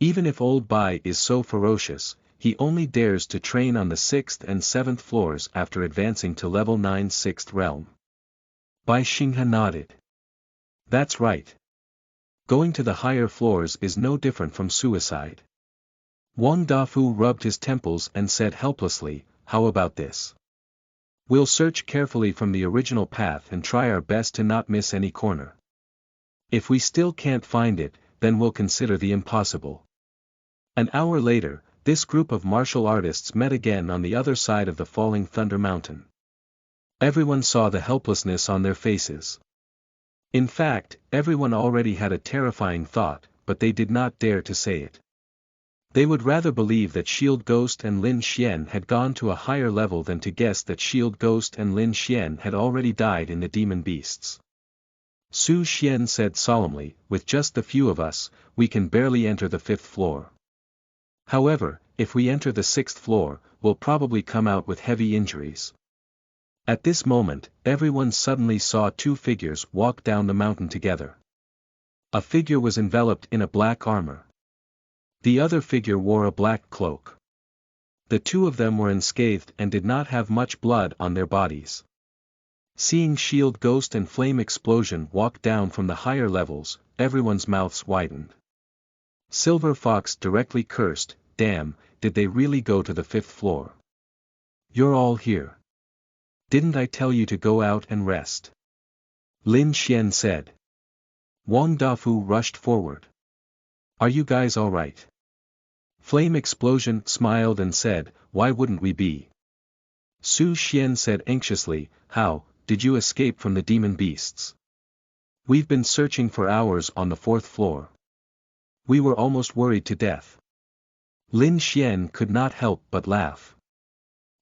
[SPEAKER 1] Even if Old Bai is so ferocious, he only dares to train on the 6th and 7th floors after advancing to level 9 6th realm. Bai Xinghe nodded. That's right. Going to the higher floors is no different from suicide. Wang Dafu rubbed his temples and said helplessly, how about this? We'll search carefully from the original path and try our best to not miss any corner. If we still can't find it, then we'll consider the impossible. An hour later, this group of martial artists met again on the other side of the Falling Thunder Mountain. Everyone saw the helplessness on their faces. In fact, everyone already had a terrifying thought, but they did not dare to say it. They would rather believe that Shield Ghost and Lin Xian had gone to a higher level than to guess that Shield Ghost and Lin Xian had already died in the demon beasts. Su Xian said solemnly, with just the few of us, we can barely enter the 5th floor. However, if we enter the 6th floor, we'll probably come out with heavy injuries. At this moment, everyone suddenly saw two figures walk down the mountain together. A figure was enveloped in a black armor. The other figure wore a black cloak. The two of them were unscathed and did not have much blood on their bodies. Seeing Shield Ghost and Flame Explosion walk down from the higher levels, everyone's mouths widened. Silver Fox directly cursed, damn, did they really go to the 5th floor? You're all here. Didn't I tell you to go out and rest? Lin Xian said. Wang Dafu rushed forward. Are you guys alright? Flame Explosion smiled and said, why wouldn't we be? Su Xian said anxiously, how did you escape from the demon beasts? We've been searching for hours on the 4th floor. We were almost worried to death. Lin Xian could not help but laugh.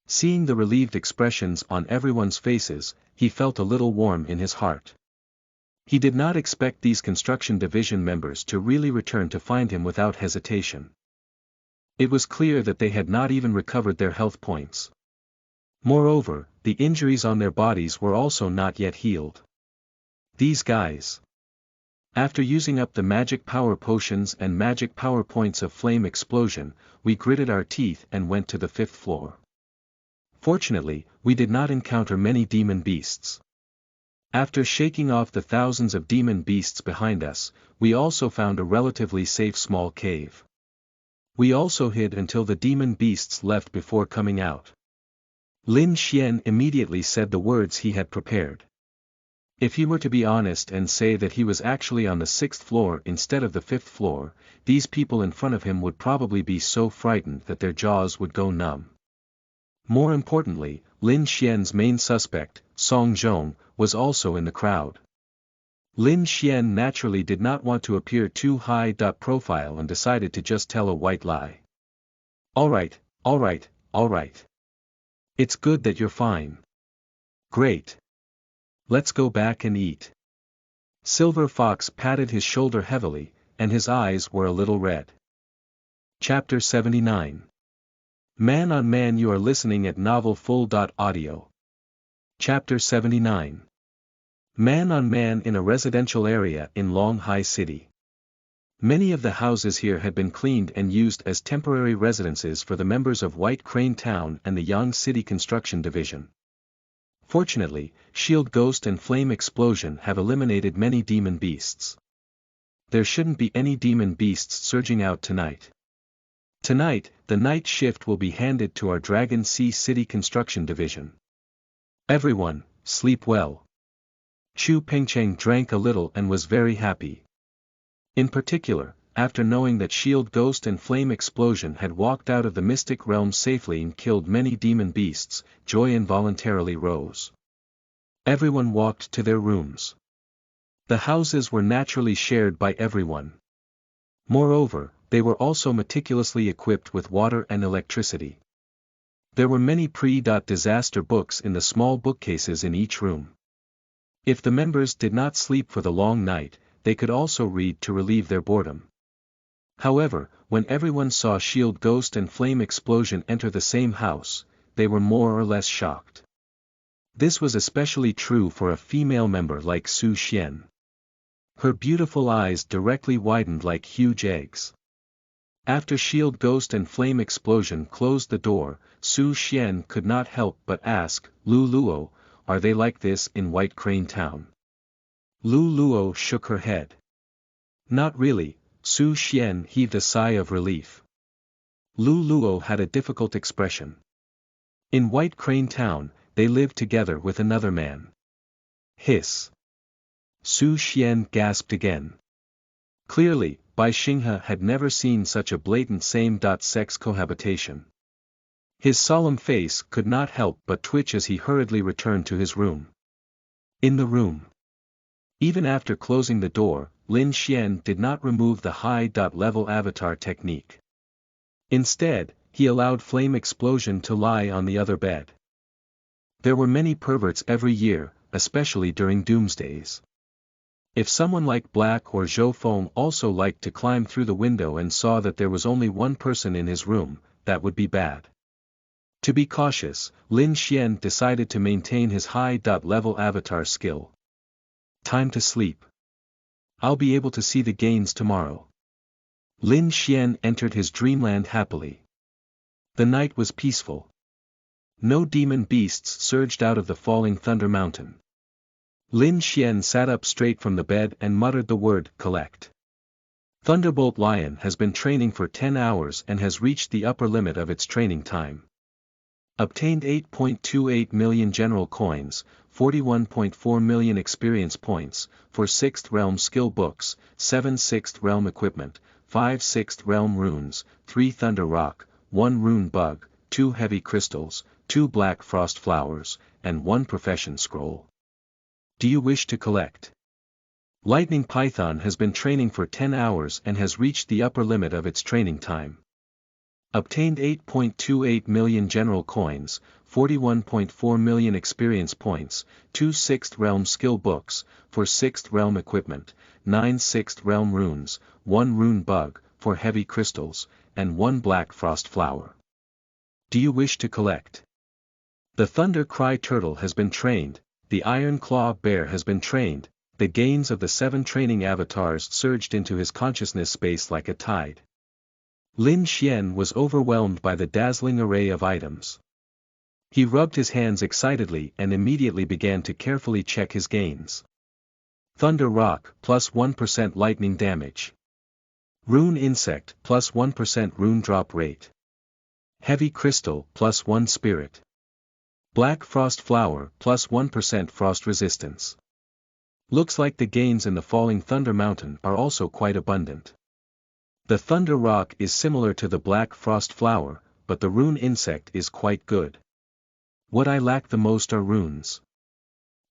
[SPEAKER 1] Seeing the relieved expressions on everyone's faces, he felt a little warm in his heart. He did not expect these construction division members to really return to find him without hesitation. It was clear that they had not even recovered their health points. Moreover, the injuries on their bodies were also not yet healed. These guys. After using up the magic power potions and magic power points of Flame Explosion, we gritted our teeth and went to the 5th floor. Fortunately, we did not encounter many demon beasts. After shaking off the thousands of demon beasts behind us, we also found a relatively safe small cave. We also hid until the demon beasts left before coming out. Lin Xian immediately said the words he had prepared. If he were to be honest and say that he was actually on the 6th floor instead of the 5th floor, these people in front of him would probably be so frightened that their jaws would go numb. More importantly, Lin Xian's main suspect, Song Zhong, was also in the crowd. Lin Xian naturally did not want to appear too high profile and decided to just tell a white lie. Alright, alright, alright. It's good that you're fine. Great. Let's go back and eat. Silver Fox patted his shoulder heavily, and his eyes were a little red. Chapter 79. Man on Man. You are listening at novelfull.audio. Chapter 79. Man on Man in a residential area in Longhai City. Many of the houses here had been cleaned and used as temporary residences for the members of White Crane Town and the Yang City Construction Division. Fortunately, Shield Ghost and Flame Explosion have eliminated many demon beasts. There shouldn't be any demon beasts surging out tonight. Tonight, the night shift will be handed to our Dragon Sea City Construction Division. Everyone, sleep well. Chu Pengcheng drank a little and was very happy. In particular, after knowing that Shield Ghost and Flame Explosion had walked out of the mystic realm safely and killed many demon beasts, joy involuntarily rose. Everyone walked to their rooms. The houses were naturally shared by everyone. Moreover, they were also meticulously equipped with water and electricity. There were many pre-disaster books in the small bookcases in each room. If the members did not sleep for the long night, they could also read to relieve their boredom. However, when everyone saw Shield Ghost and Flame Explosion enter the same house, they were more or less shocked. This was especially true for a female member like Su Xian. Her beautiful eyes directly widened like huge eggs. After Shield Ghost and Flame Explosion closed the door, Su Xian could not help but ask, Lu Luo, are they like this in White Crane Town? Lu Luo shook her head. Not really. Su Xian heaved a sigh of relief. Lu Luo had a difficult expression. In White Crane Town, they lived together with another man. Hiss. Su Xian gasped again. Clearly, Bai Xinghe had never seen such a blatant same-sex cohabitation. His solemn face could not help but twitch as he hurriedly returned to his room. In the room. Even after closing the door, Lin Xian did not remove the high-level avatar technique. Instead, he allowed Flame Explosion to lie on the other bed. There were many perverts every year, especially during doomsdays. If someone like Black or Zhou Feng also liked to climb through the window and saw that there was only one person in his room, that would be bad. To be cautious, Lin Xian decided to maintain his high-level avatar skill. Time to sleep. I'll be able to see the gains tomorrow. Lin Xian entered his dreamland happily. The night was peaceful. No demon beasts surged out of the falling thunder mountain. Lin Xian sat up straight from the bed and muttered the word, collect. Thunderbolt Lion has been training for 10 hours and has reached the upper limit of its training time. Obtained 8.28 million general coins, 41.4 million experience points, 4 6th realm skill books, 7 6th realm equipment, 5 6th realm runes, 3 thunder rock, 1 rune bug, 2 heavy crystals, 2 black frost flowers, and 1 profession scroll. Do you wish to collect? Lightning Python has been training for 10 hours and has reached the upper limit of its training time. Obtained 8.28 million general coins, 41.4 million experience points, 2 6th realm skill books, 4 6th realm equipment, 9 6th realm runes, 1 rune bug, 4 heavy crystals, and 1 black frost flower. Do you wish to collect? The Thunder Cry Turtle has been trained, the Iron Claw Bear has been trained, the gains of the 7 training avatars surged into his consciousness space like a tide. Lin Xian was overwhelmed by the dazzling array of items. He rubbed his hands excitedly and immediately began to carefully check his gains. Thunder Rock, plus 1% lightning damage. Rune Insect, plus 1% rune drop rate. Heavy Crystal, plus 1 spirit. Black Frost Flower, plus 1% frost resistance. Looks like the gains in the Falling Thunder Mountain are also quite abundant. The Thunder Rock is similar to the Black Frost Flower, but the Rune Insect is quite good. What I lack the most are runes.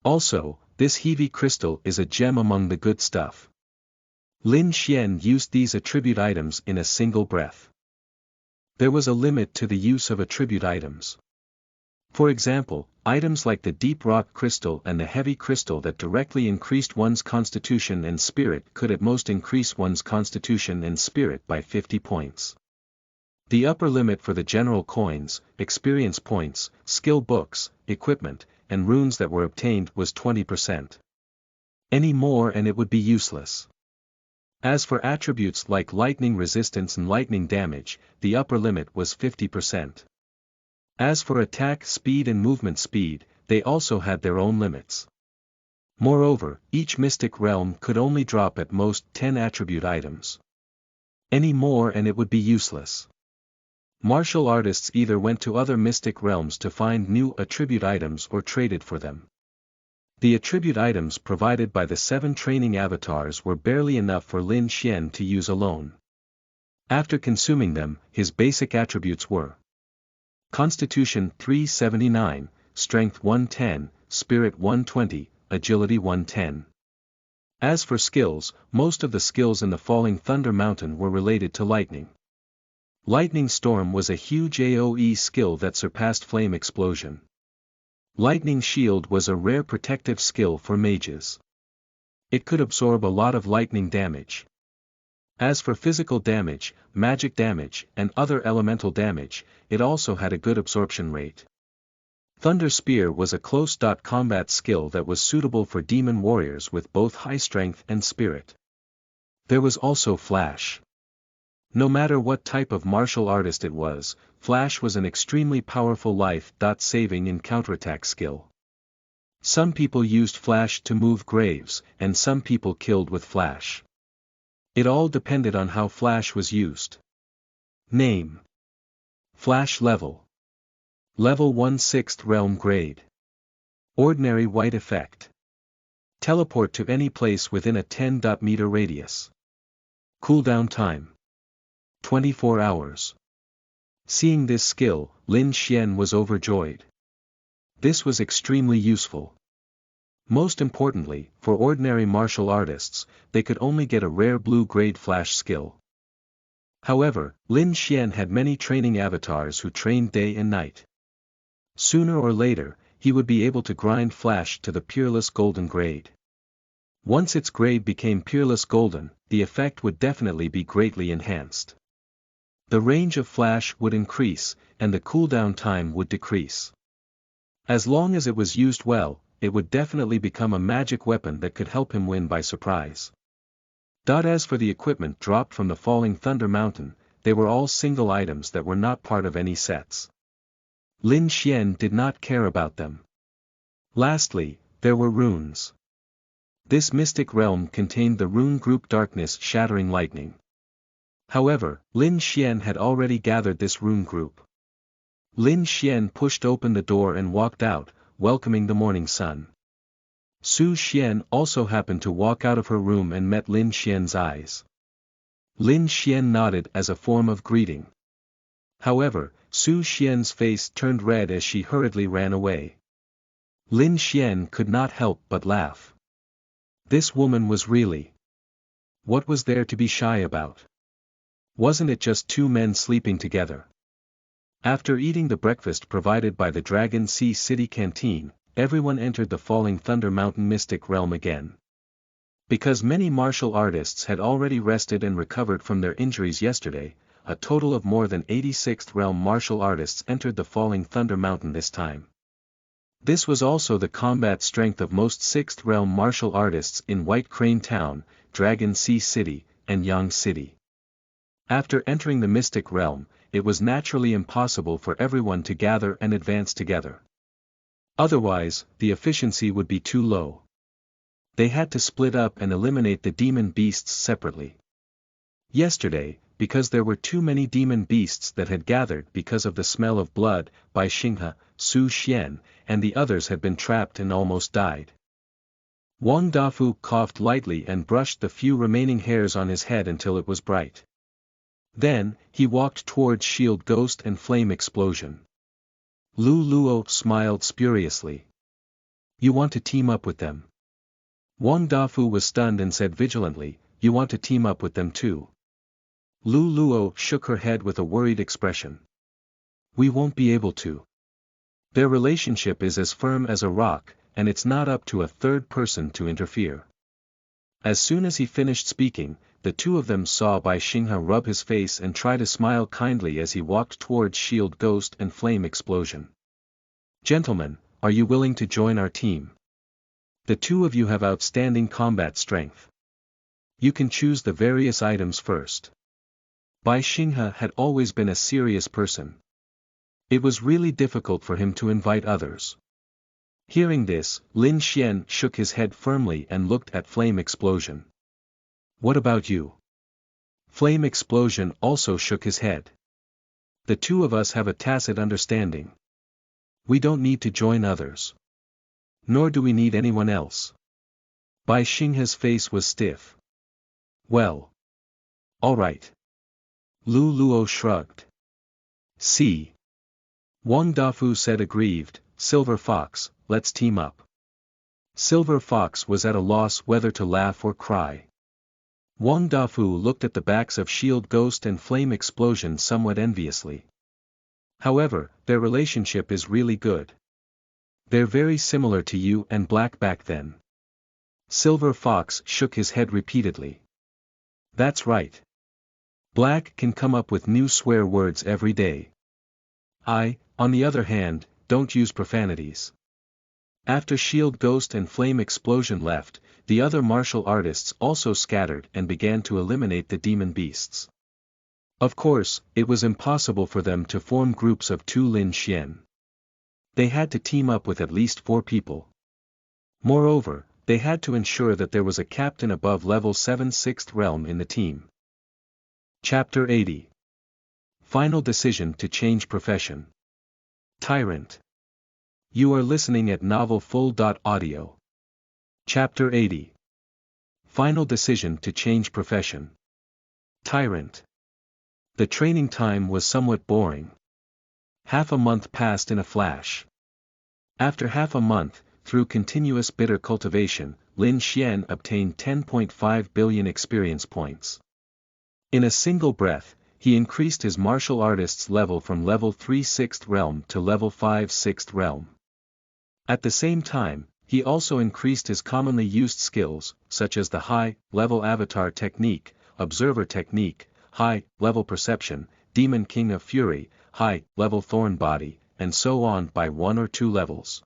[SPEAKER 1] Also, this Heavy Crystal is a gem among the good stuff. Lin Xian used these attribute items in a single breath. There was a limit to the use of attribute items. For example, items like the Deep Rock Crystal and the Heavy Crystal that directly increased one's constitution and spirit could at most increase one's constitution and spirit by 50 points. The upper limit for the general coins, experience points, skill books, equipment, and runes that were obtained was 20%. Any more and it would be useless. As for attributes like lightning resistance and lightning damage, the upper limit was 50%. As for attack speed and movement speed, they also had their own limits. Moreover, each mystic realm could only drop at most 10 attribute items. Any more and it would be useless. Martial artists either went to other mystic realms to find new attribute items or traded for them. The attribute items provided by the 7 training avatars were barely enough for Lin Xian to use alone. After consuming them, his basic attributes were Constitution 379, Strength 110, Spirit 120, Agility 110. As for skills, most of the skills in the Falling Thunder Mountain were related to lightning. Lightning Storm was a huge AoE skill that surpassed Flame Explosion. Lightning Shield was a rare protective skill for mages. It could absorb a lot of lightning damage. As for physical damage, magic damage, and other elemental damage, it also had a good absorption rate. Thunder Spear was a close combat skill that was suitable for demon warriors with both high strength and spirit. There was also Flash. No matter what type of martial artist it was, Flash was an extremely powerful life-saving and counterattack skill. Some people used Flash to move graves, and some people killed with Flash. It all depended on how Flash was used. Name: Flash Level. Level 1 6th Realm Grade. Ordinary White Effect. Teleport to any place within a 10-meter radius. Cooldown time: 24 hours. Seeing this skill, Lin Xian was overjoyed. This was extremely useful. Most importantly, for ordinary martial artists, they could only get a rare blue-grade Flash skill. However, Lin Xian had many training avatars who trained day and night. Sooner or later, he would be able to grind Flash to the Peerless Golden grade. Once its grade became Peerless Golden, the effect would definitely be greatly enhanced. The range of Flash would increase, and the cooldown time would decrease. As long as it was used well, it would definitely become a magic weapon that could help him win by surprise. As for the equipment dropped from the Falling Thunder Mountain, they were all single items that were not part of any sets. Lin Xian did not care about them. Lastly, there were runes. This mystic realm contained the rune group Darkness Shattering Lightning. However, Lin Xian had already gathered this rune group. Lin Xian pushed open the door and walked out, welcoming the morning sun. Su Xian also happened to walk out of her room and met Lin Xian's eyes. Lin Xian nodded as a form of greeting. However, Su Xian's face turned red as she hurriedly ran away. Lin Xian could not help but laugh. This woman was really... What was there to be shy about? Wasn't it just 2 men sleeping together? After eating the breakfast provided by the Dragon Sea City Canteen, everyone entered the Falling Thunder Mountain Mystic Realm again. Because many martial artists had already rested and recovered from their injuries yesterday, a total of more than 86th Realm martial artists entered the Falling Thunder Mountain this time. This was also the combat strength of most 6th Realm martial artists in White Crane Town, Dragon Sea City, and Yang City. After entering the Mystic Realm, it was naturally impossible for everyone to gather and advance together. Otherwise, the efficiency would be too low. They had to split up and eliminate the demon beasts separately. Yesterday, because there were too many demon beasts that had gathered because of the smell of blood, Bai Xinghe, Su Xian, and the others had been trapped and almost died. Wang Dafu coughed lightly and brushed the few remaining hairs on his head until it was bright. Then, he walked towards Shield Ghost and Flame Explosion. Lu Luo smiled spuriously. You want to team up with them? Wang Dafu was stunned and said vigilantly, you want to team up with them too? Lu Luo shook her head with a worried expression. We won't be able to. Their relationship is as firm as a rock, and it's not up to a third person to interfere. As soon as he finished speaking, the 2 of them saw Bai Xinghe rub his face and try to smile kindly as he walked towards Shield Ghost and Flame Explosion. Gentlemen, are you willing to join our team? The two of you have outstanding combat strength. You can choose the various items first. Bai Xinghe had always been a serious person. It was really difficult for him to invite others. Hearing this, Lin Xian shook his head firmly and looked at Flame Explosion. What about you? Flame Explosion also shook his head. The two of us have a tacit understanding. We don't need to join others. Nor do we need anyone else. Bai Xinghe's face was stiff. Well. All right. Lu Luo shrugged. See. Wang Dafu said aggrieved, Silver Fox, let's team up. Silver Fox was at a loss whether to laugh or cry. Wang Dafu looked at the backs of Shield Ghost and Flame Explosion somewhat enviously. However, their relationship is really good. They're very similar to you and Black back then. Silver Fox shook his head repeatedly. That's right. Black can come up with new swear words every day. I, on the other hand, don't use profanities. After Shield Ghost and Flame Explosion left, the other martial artists also scattered and began to eliminate the demon beasts. Of course, it was impossible for them to form groups of 2 Lin Xian. They had to team up with at least 4 people. Moreover, they had to ensure that there was a captain above level 7 6th realm in the team. Chapter 80. Final decision to change profession. Tyrant. You are listening at novelfull.audio. Chapter 80. Final decision to change profession. Tyrant. The training time was somewhat boring. Half a month passed in a flash. After half a month, through continuous bitter cultivation, Lin Xian obtained 10.5 billion experience points. In a single breath, he increased his martial artist's level from level 3 6th realm to level 5 6th realm. At the same time, he also increased his commonly used skills, such as the high-level avatar technique, observer technique, high-level perception, demon king of fury, high-level thorn body, and so on by 1 or 2 levels.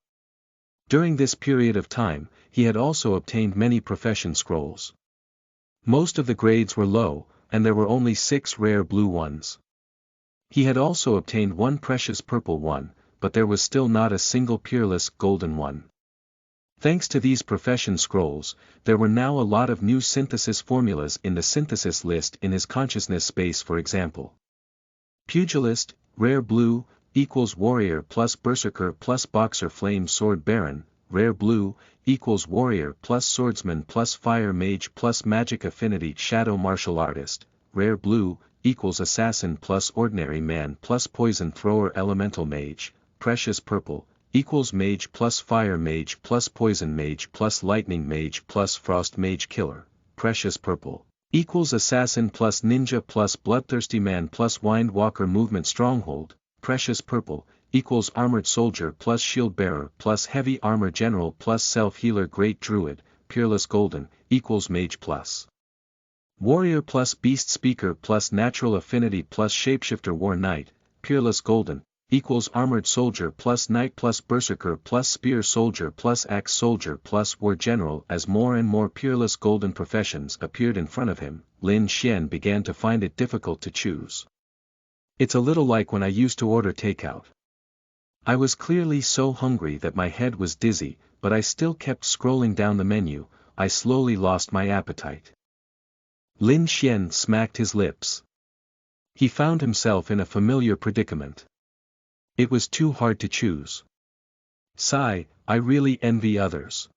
[SPEAKER 1] During this period of time, he had also obtained many profession scrolls. Most of the grades were low, and there were only 6 rare blue ones. He had also obtained 1 precious purple one, but there was still not a single peerless golden one. Thanks to these profession scrolls, there were now a lot of new synthesis formulas in the synthesis list in his consciousness space. For example, Pugilist, rare blue, equals warrior plus berserker plus boxer flame sword baron, rare blue, equals warrior plus swordsman plus fire mage plus magic affinity shadow martial artist, rare blue, equals assassin plus ordinary man plus poison thrower elemental mage, precious purple, equals mage plus fire mage plus poison mage plus lightning mage plus frost mage killer, precious purple, equals assassin plus ninja plus bloodthirsty man plus wind walker movement stronghold, precious purple, equals armored soldier plus shield bearer plus heavy armor general plus self-healer great druid, peerless golden, equals mage plus warrior plus beast speaker plus natural affinity plus shapeshifter war knight, peerless golden, equals armored soldier plus knight plus berserker plus spear soldier plus axe soldier plus war general. As more and more peerless golden professions appeared in front of him, Lin Xian began to find it difficult to choose. It's a little like when I used to order takeout. I was clearly so hungry that my head was dizzy, but I still kept scrolling down the menu. I slowly lost my appetite. Lin Xian smacked his lips. He found himself in a familiar predicament. It was too hard to choose. Sigh, I really envy others.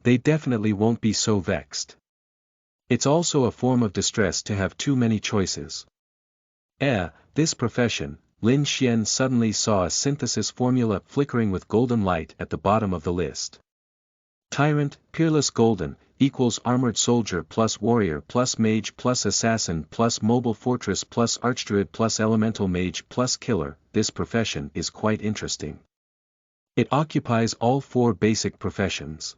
[SPEAKER 1] They definitely won't be so vexed. It's also a form of distress to have too many choices. This profession. Lin Xian suddenly saw a synthesis formula flickering with golden light at the bottom of the list. Tyrant, peerless golden, equals armored soldier plus warrior plus mage plus assassin plus mobile fortress plus archdruid plus elemental mage plus killer. This profession is quite interesting. It occupies all 4 basic professions.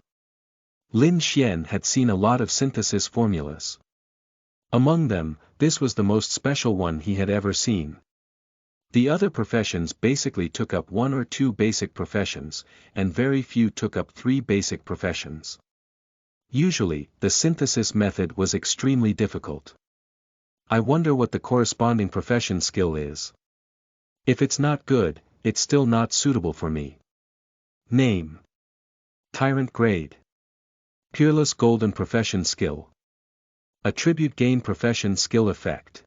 [SPEAKER 1] Lin Xian had seen a lot of synthesis formulas. Among them, this was the most special one he had ever seen. The other professions basically took up 1 or 2 basic professions, and very few took up 3 basic professions. Usually, the synthesis method was extremely difficult. I wonder what the corresponding profession skill is. If it's not good, it's still not suitable for me. Name. Tyrant grade. Peerless golden profession skill. Attribute gain profession skill effect.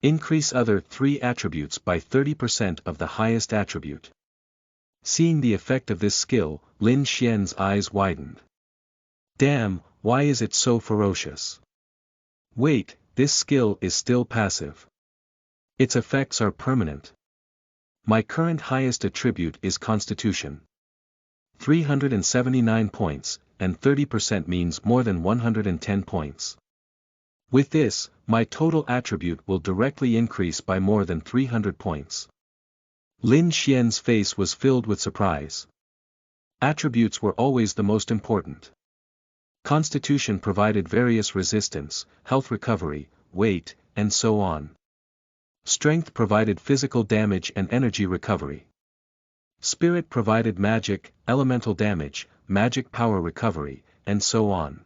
[SPEAKER 1] Increase other 3 attributes by 30% of the highest attribute. Seeing the effect of this skill, Lin Xian's eyes widened. Damn, why is it so ferocious? Wait, this skill is still passive. Its effects are permanent. My current highest attribute is Constitution. 379 points, and 30% means more than 110 points. With this, my total attribute will directly increase by more than 300 points. Lin Xian's face was filled with surprise. Attributes were always the most important. Constitution provided various resistance, health recovery, weight, and so on. Strength provided physical damage and energy recovery. Spirit provided magic, elemental damage, magic power recovery, and so on.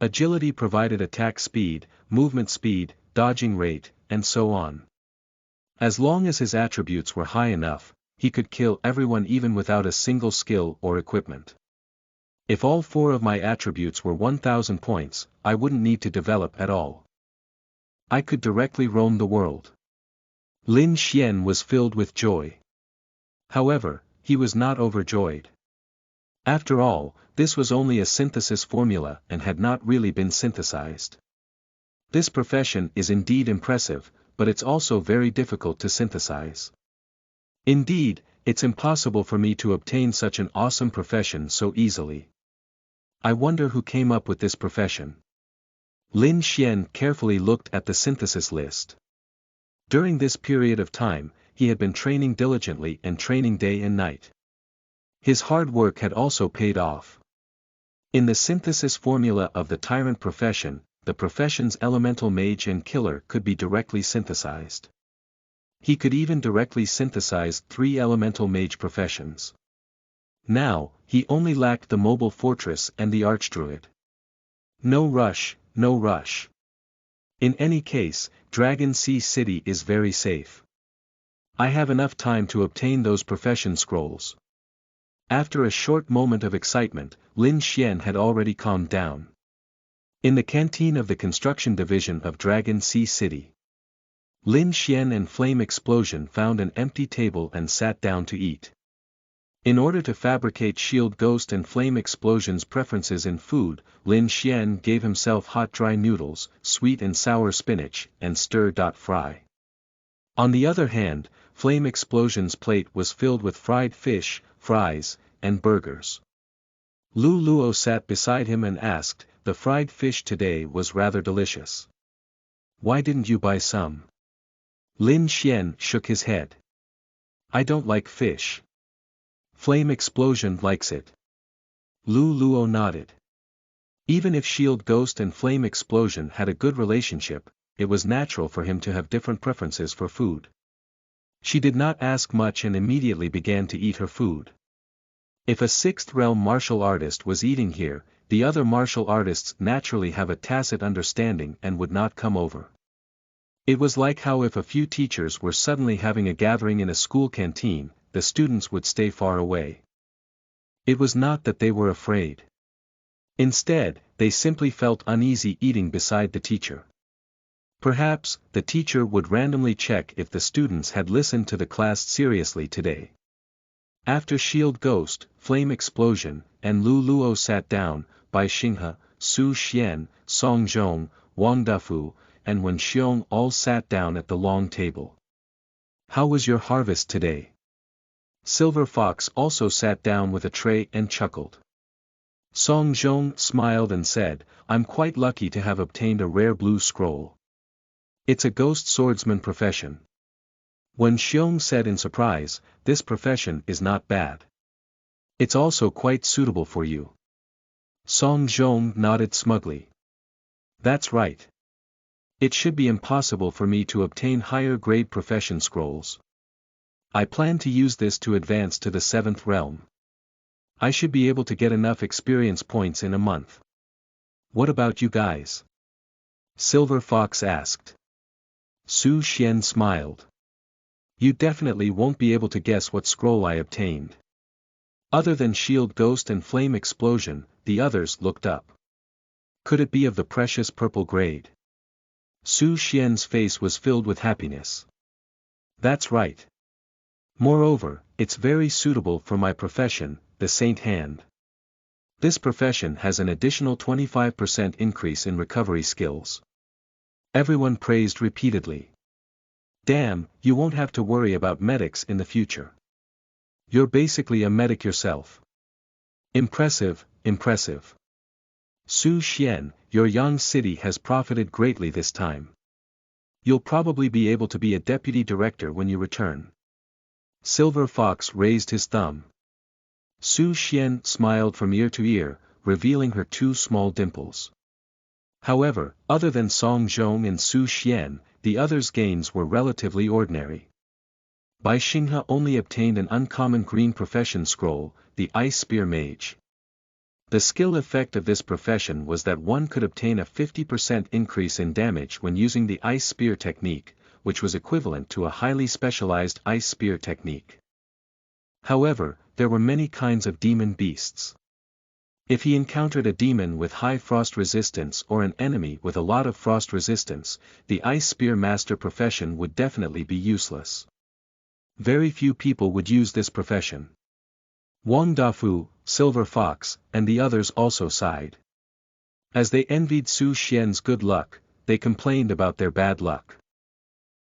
[SPEAKER 1] Agility provided attack speed, movement speed, dodging rate, and so on. As long as his attributes were high enough, he could kill everyone even without a single skill or equipment. If all 4 of my attributes were 1000 points, I wouldn't need to develop at all. I could directly roam the world. Lin Xian was filled with joy. However, he was not overjoyed. After all, this was only a synthesis formula and had not really been synthesized. This profession is indeed impressive, but it's also very difficult to synthesize. Indeed, it's impossible for me to obtain such an awesome profession so easily. I wonder who came up with this profession. Lin Xian carefully looked at the synthesis list. During this period of time, he had been training diligently and training day and night. His hard work had also paid off. In the synthesis formula of the tyrant profession, the profession's elemental mage and killer could be directly synthesized. He could even directly synthesize 3 elemental mage professions. Now, he only lacked the mobile fortress and the archdruid. No rush, no rush. In any case, Dragon Sea City is very safe. I have enough time to obtain those profession scrolls. After a short moment of excitement, Lin Xian had already calmed down. In the canteen of the construction division of Dragon Sea City, Lin Xian and Flame Explosion found an empty table and sat down to eat. In order to fabricate Shield Ghost and Flame Explosion's preferences in food, Lin Xian gave himself hot dry noodles, sweet and sour spinach, and stir-fry. On the other hand, Flame Explosion's plate was filled with fried fish, fries, and burgers. Lu Luo sat beside him and asked, "The fried fish today was rather delicious. Why didn't you buy some?" Lin Xian shook his head. "I don't like fish. Flame Explosion likes it." Lu Luo nodded. Even if Shield Ghost and Flame Explosion had a good relationship, it was natural for him to have different preferences for food. She did not ask much and immediately began to eat her food. If a 6th realm martial artist was eating here, the other martial artists naturally have a tacit understanding and would not come over. It was like how if a few teachers were suddenly having a gathering in a school canteen, the students would stay far away. It was not that they were afraid. Instead, they simply felt uneasy eating beside the teacher. Perhaps, the teacher would randomly check if the students had listened to the class seriously today. After Shield Ghost, Flame Explosion, and Lu Luo sat down, Bai Xinghe, Su Xian, Song Zhong, Wang Dafu, and Wen Xiong all sat down at the long table. "How was your harvest today?" Silver Fox also sat down with a tray and chuckled. Song Zhong smiled and said, "I'm quite lucky to have obtained a rare blue scroll. It's a ghost swordsman profession." Wen Xiong said in surprise, "This profession is not bad. It's also quite suitable for you." Song Zhong nodded smugly. "That's right. It should be impossible for me to obtain higher grade profession scrolls. I plan to use this to advance to the 7th realm. I should be able to get enough experience points in a month. What about you guys? Silver Fox asked. Su Xian smiled. You definitely won't be able to guess what scroll I obtained. Other than Shield Ghost and Flame Explosion, the others looked up. Could it be of the precious purple grade? Su Xian's face was filled with happiness. That's right. Moreover, it's very suitable for my profession, the Saint Hand. This profession has an additional 25% increase in recovery skills. Everyone praised repeatedly. Damn, you won't have to worry about medics in the future. You're basically a medic yourself. Impressive, impressive. Su Xian, your young city has profited greatly this time. You'll probably be able to be a deputy director when you return. Silver Fox raised his thumb. Su Xian smiled from ear to ear, revealing her 2 small dimples. However, other than Song Zhong and Su Xian, the others' gains were relatively ordinary. Bai Xinghe only obtained an uncommon green profession scroll, the Ice Spear Mage. The skill effect of this profession was that one could obtain a 50% increase in damage when using the Ice Spear technique, which was equivalent to a highly specialized Ice Spear technique. However, there were many kinds of demon beasts. If he encountered a demon with high frost resistance or an enemy with a lot of frost resistance, the Ice Spear Master profession would definitely be useless. Very few people would use this profession. Wang Dafu, Silver Fox, and the others also sighed. As they envied Su Xian's good luck, they complained about their bad luck.